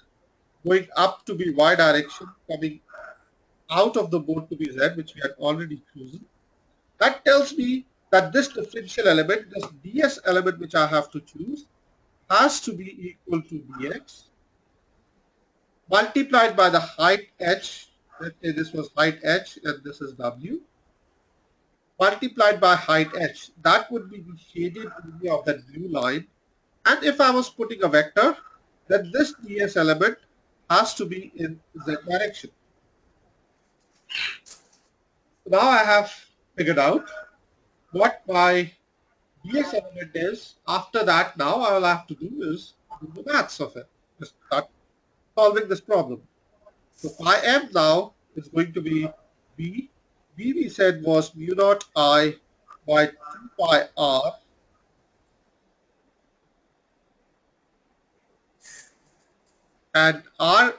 going up to be y direction, coming out of the board to be z, which we had already chosen. That tells me that this differential element, this ds element which I have to choose, has to be equal to dx multiplied by the height h. Let's say this was height h and this is w, multiplied by height h. That would be the shaded area of that blue line. And if I was putting a vector, then this ds element has to be in z direction. So now I have figured out what my ds element is. After that, now all I will have to do is do the maths of it. Just start solving this problem. So phi m now is going to be b. B we said was mu naught I by 2 pi r, and r,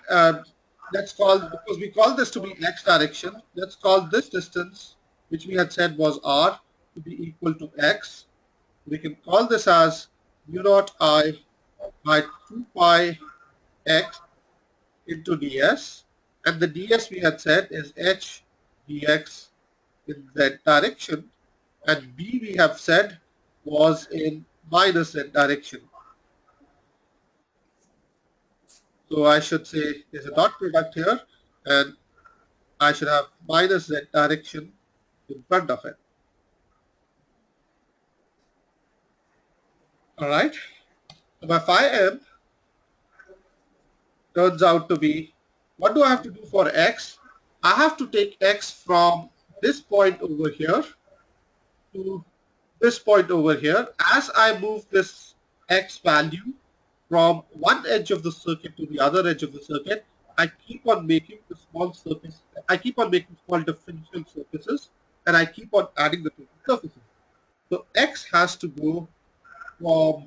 let's call, because we call this to be x direction, let's call this distance, which we had said was r, to be equal to x. We can call this as mu naught I by 2 pi x into ds, and the ds we had said is h dx in z direction, and b we have said was in minus z direction. So I should say there's a dot product here, and I should have minus z direction in front of it. All right. So my phi m turns out to be, what do I have to do for x? I have to take x from this point over here to this point over here. As I move this x value from one edge of the circuit to the other edge of the circuit, I keep on making the small surface, I keep on making small differential surfaces, and I keep on adding the total surfaces. So x has to go from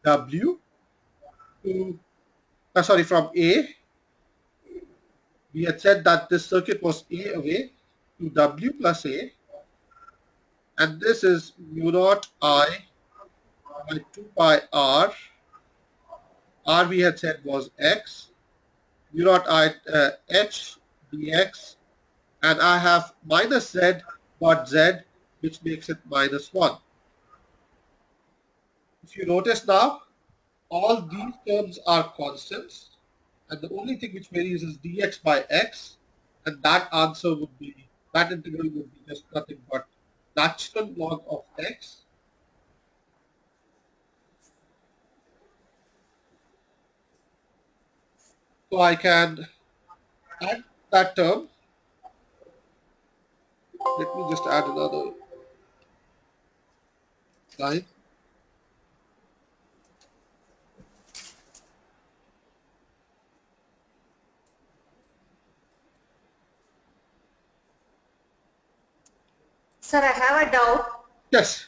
W to, sorry, from A. We had said that this circuit was A away to W plus A, and this is mu naught I by 2 pi R. R we had said was X, mu naught I H dx, and I have minus Z dot Z, which makes it minus 1. If you notice now, all these terms are constants, and the only thing which varies is dx by x, and that answer would be, that integral would be just nothing but natural log of x. So I can add that term. Let me just add another line. Sir, I have a doubt. Yes,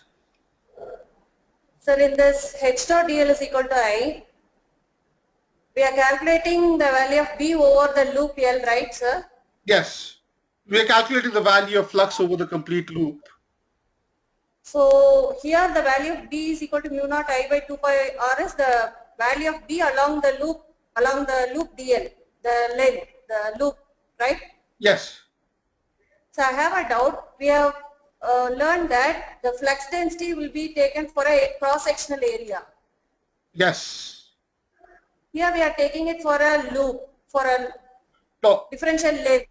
Sir, in this H dot dl is equal to I, we are calculating the value of B over the loop L, right, sir? yes. We are calculating the value of flux over the complete loop. So here the value of B is equal to mu naught I by 2 pi R is the value of B along the loop DL, the length, the loop, right? Yes, So I have a doubt. We have learned that the flux density will be taken for a cross-sectional area. yes. Here we are taking it for a loop, for a No, differential length.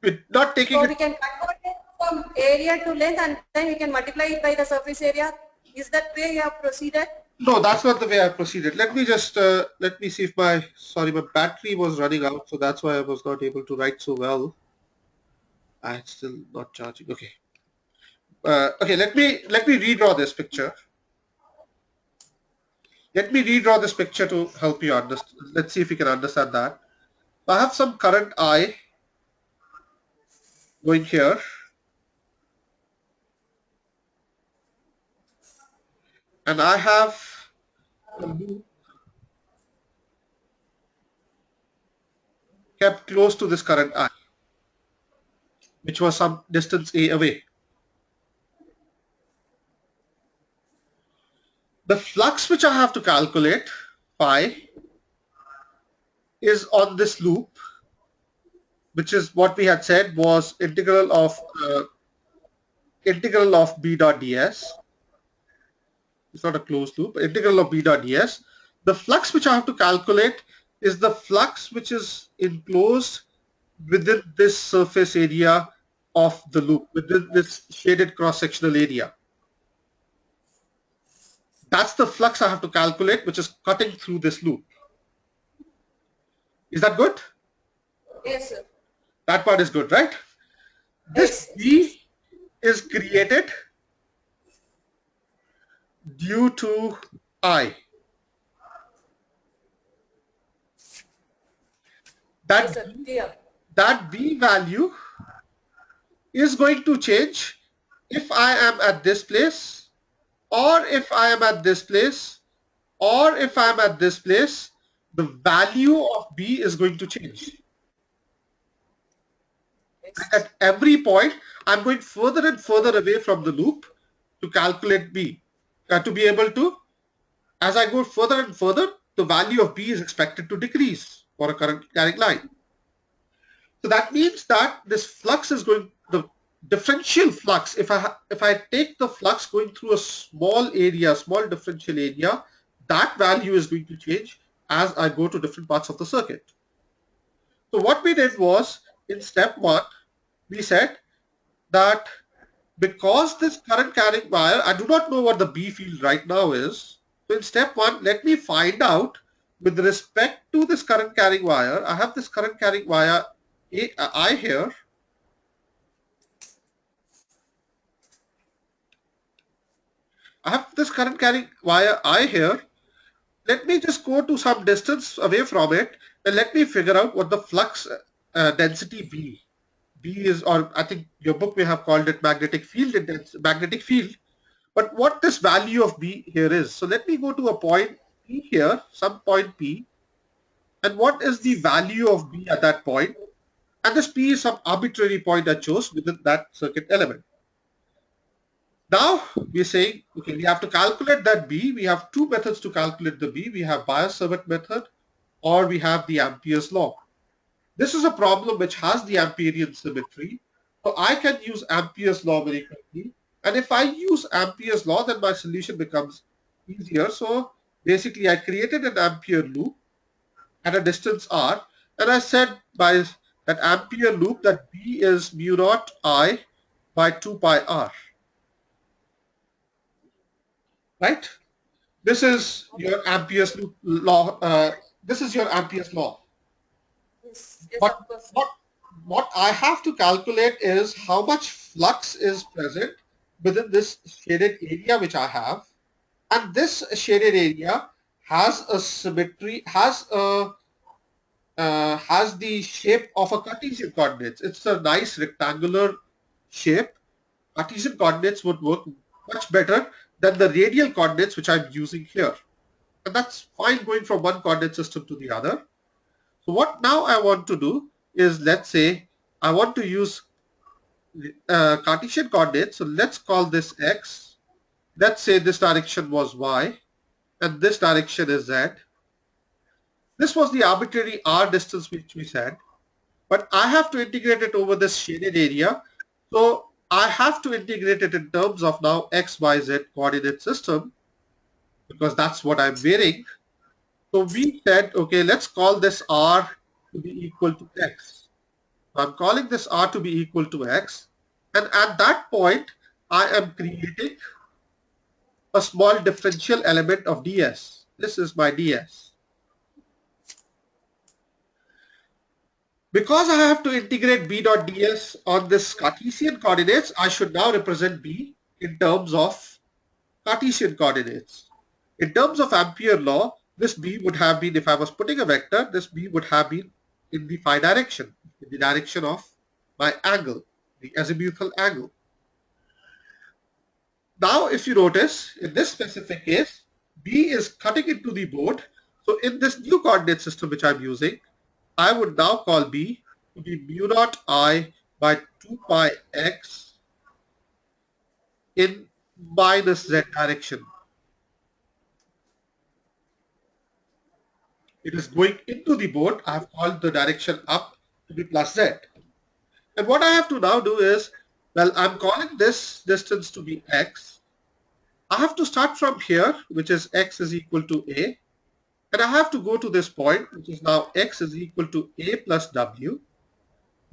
we're not taking So it. we can convert it from area to length and then we can multiply it by the surface area. Is that way you have proceeded? No, that's not the way I proceeded. Let me just, let me see if my, sorry, my battery was running out, so that's why I was not able to write so well. It's still not charging. Okay. Okay, let me redraw this picture. Let me redraw this picture to help you understand. Let's see if you can understand that. I have some current I going here, and I have a loop kept close to this current I, which was some distance a away. The flux which I have to calculate, phi, is on this loop, which is what we had said was integral of b dot ds. It's not a closed loop. Integral of b dot ds. The flux which I have to calculate is the flux which is enclosed within this surface area of the loop, within this shaded cross-sectional area. That's the flux I have to calculate, which is cutting through this loop. Is that good? Yes, sir. That part is good, right? This Yes. B is created due to I. Yes, That sir. B, Clear. that B value is going to change if I am at this place, or if I am at this place, or if I am at this place, the value of B is going to change. Yes. And at every point, I'm going further and further away from the loop to calculate B. To be able to, as I go further and further, the value of B is expected to decrease for a current carrying line. So that means that this flux is going, the differential flux, if I take the flux going through a small area, small differential area, that value is going to change as I go to different parts of the circuit. So what we did was, in step one, we said that because this current carrying wire, I do not know what the B field right now is. So in step one, let me find out with respect to this current carrying wire. I have this current carrying wire I here. I have this current carrying wire I here. Let me just go to some distance away from it and let me figure out what the flux density B. B is, or I think your book may have called it magnetic field, magnetic field. But what this value of B here is. So let me go to a point P here, some point P, and what is the value of B at that point? And this P is some arbitrary point I chose within that circuit element. Now we're saying, okay, we have to calculate that B. We have two methods to calculate the B. We have Biot-Savart method, or we have the Ampere's law. This is a problem which has the Amperian symmetry. So I can use Ampere's law very quickly. And if I use Ampere's law, then my solution becomes easier. So basically, I created an Ampere loop at a distance r. And I said by that Ampere loop that B is mu naught I by 2 pi r. Right? This is your Ampere's law. This is your Ampere's law. Yes. Yes, But of course. what I have to calculate is how much flux is present within this shaded area which I have. And this shaded area has a symmetry, has the shape of a Cartesian coordinates. It's a nice rectangular shape. Cartesian coordinates would work much better than the radial coordinates which I'm using here. And that's fine going from one coordinate system to the other. So what now I want to do is, let's say I want to use Cartesian coordinates. So let's call this x. Let's say this direction was y and this direction is z. This was the arbitrary r distance which we said, but I have to integrate it over this shaded area. So I have to integrate it in terms of now x, y, z coordinate system, because that's what I'm wearing. So we said, okay, let's call this r to be equal to x. So I'm calling this r to be equal to x. And at that point, I am creating a small differential element of ds. This is my ds. Because I have to integrate b dot ds on this Cartesian coordinates, I should now represent b in terms of Cartesian coordinates. In terms of Ampere law, this B would have been, if I was putting a vector, this B would have been in the phi direction, in the direction of my angle, the azimuthal angle. Now, if you notice, in this specific case, B is cutting into the board. So in this new coordinate system which I'm using, I would now call B to be mu naught I by 2 pi x in minus z direction. It is going into the board. I have called the direction up to be plus z. And what I have to now do is, well, I'm calling this distance to be x. I have to start from here, which is x is equal to a. And I have to go to this point, which is now x is equal to a plus w.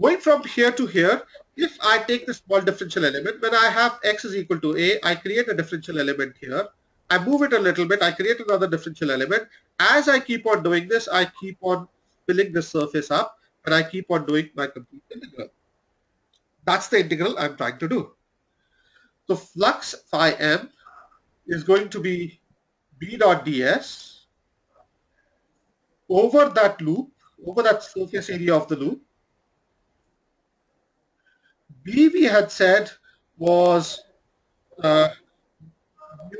Going from here to here, if I take the small differential element, when I have x is equal to a, I create a differential element here. I move it a little bit, I create another differential element. As I keep on doing this, I keep on filling the surface up, and I keep on doing my complete integral. That's the integral I'm trying to do. So flux phi m is going to be b dot ds over that loop, over that surface area of the loop. B we had said was mu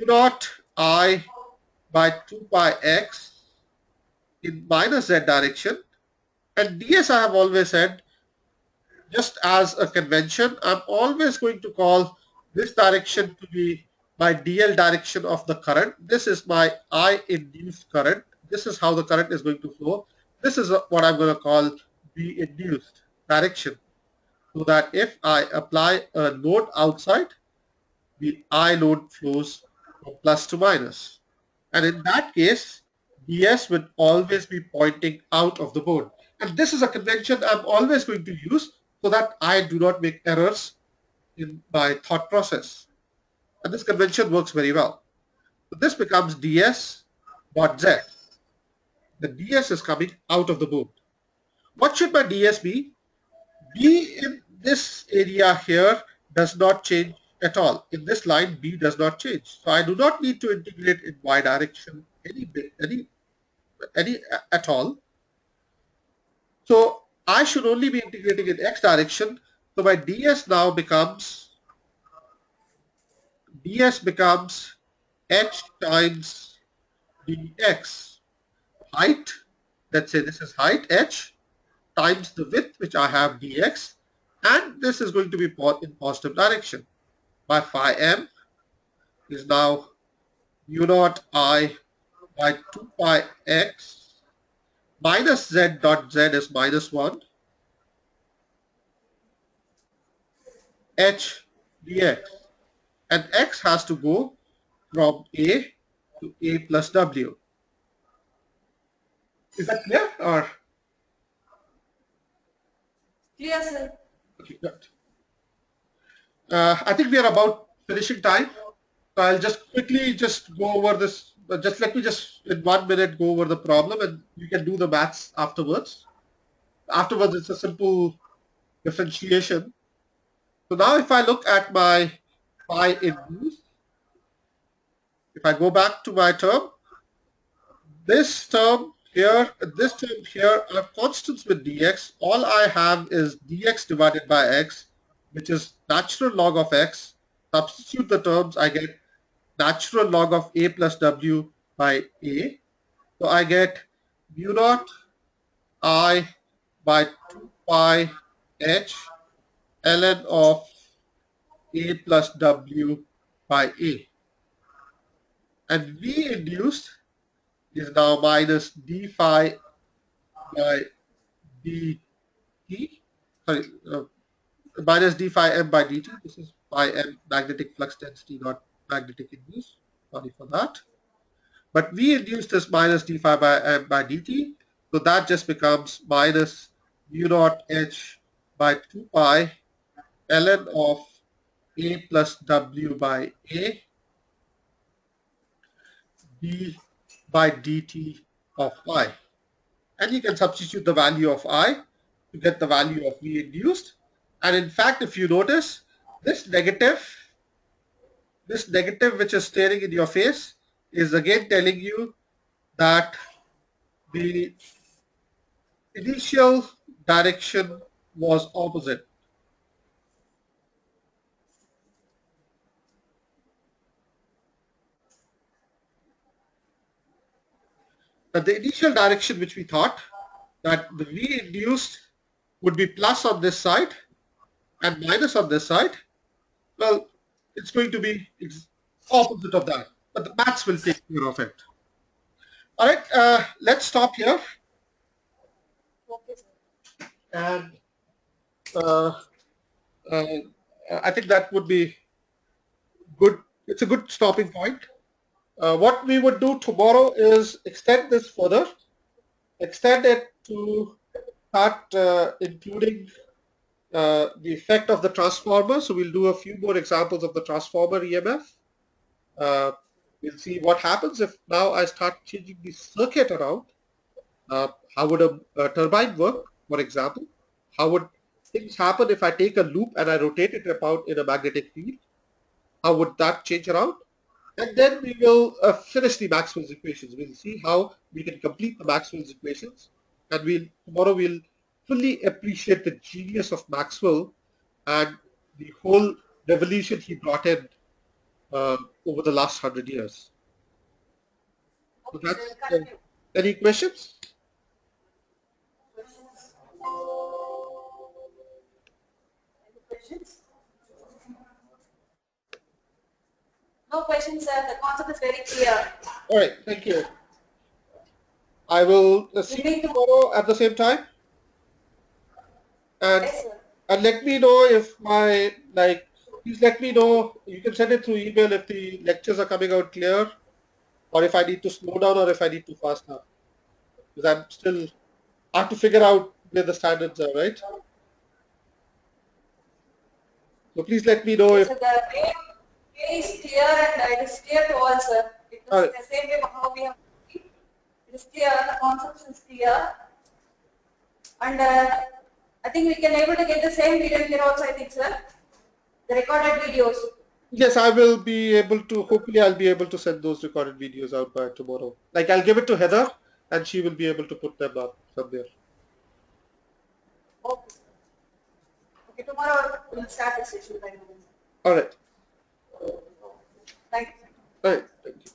naught I by 2 pi x in minus z direction. And ds I have always said, just as a convention, I'm always going to call this direction to be my dl direction of the current. This is my I induced current. This is how the current is going to flow. This is what I'm going to call B induced direction. So that if I apply a load outside, the I load flows from plus to minus. And in that case, ds would always be pointing out of the board. And this is a convention I'm always going to use so that I do not make errors in my thought process. And this convention works very well. So this becomes ds dot z. The ds is coming out of the board. What should my ds be? B in this area here does not change at all. In this line, B does not change. So I do not need to integrate in y direction any at all. So I should only be integrating in x direction. So my ds now becomes h times dx. Height, let's say this is height h times the width which I have dx, and this is going to be in positive direction. My phi m is now mu naught I by 2 pi x minus z dot z is minus 1 h dx, and x has to go from a to a plus w. Is that clear? Or Clear, sir. okay, good. I think we are about finishing time. So I'll just quickly just go over this. Just let me just in 1 minute go over the problem, and you can do the maths afterwards. Afterwards, it's a simple differentiation. So now if I look at my phi induced, if I go back to my term, this term here are constants with dx. All I have is dx divided by x, which is natural log of x. Substitute the terms, I get natural log of a plus w by a. So I get mu naught I by 2 pi h ln of a plus w by a. And v induced is now minus d phi by dt, sorry, minus d phi m by dt. This is phi m magnetic flux density, not magnetic induced. Sorry for that. But v induced is minus d phi by m by dt. So that just becomes minus mu naught h by 2 pi ln of a plus w by a d by dt of I. And you can substitute the value of I to get the value of V induced. And in fact, if you notice, this negative which is staring in your face is again telling you that the initial direction was opposite. That the initial direction which we thought that the V induced would be plus on this side and minus on this side, well, it's going to be opposite of that. But the maths will take care of it. All right, let's stop here. Okay, sir. And uh, uh, I think that would be good. It's a good stopping point. What we would do tomorrow is extend this further, extend it to start including the effect of the transformer. So we'll do a few more examples of the transformer EMF. Uh, we'll see what happens if now I start changing the circuit around. How would a turbine work, for example? How would things happen if I take a loop and I rotate it about in a magnetic field? How would that change around? And then we will finish the Maxwell's equations. We'll see how we can complete the Maxwell's equations. And tomorrow we'll fully appreciate the genius of Maxwell and the whole revolution he brought in uh, over the last 100 years. So Okay, that's sir. Continue. any questions? Any questions? No questions, sir. The concept is very clear. All right, thank you. I will see We you need to. tomorrow at the same time, and Yes, sir. let me know if my like. Please let me know. You can send it through email if the lectures are coming out clear, or if I need to slow down, or if I need to fast up. Because I have to figure out where the standards are, right? So please let me know Yes, if. sir. The way is clear and it is clear to all, sir. It is Uh, the same way how we have. It is clear. The concept is clear, and I think we can able to get the same video here also. I think, sir. The recorded videos. yes, I will be able to. Hopefully, I'll be able to send those recorded videos out by tomorrow. Like I'll give it to Heather, and she will be able to put them up somewhere. Okay, sir. Okay, tomorrow we'll start the session. All right. Thank you. All right. Thank you.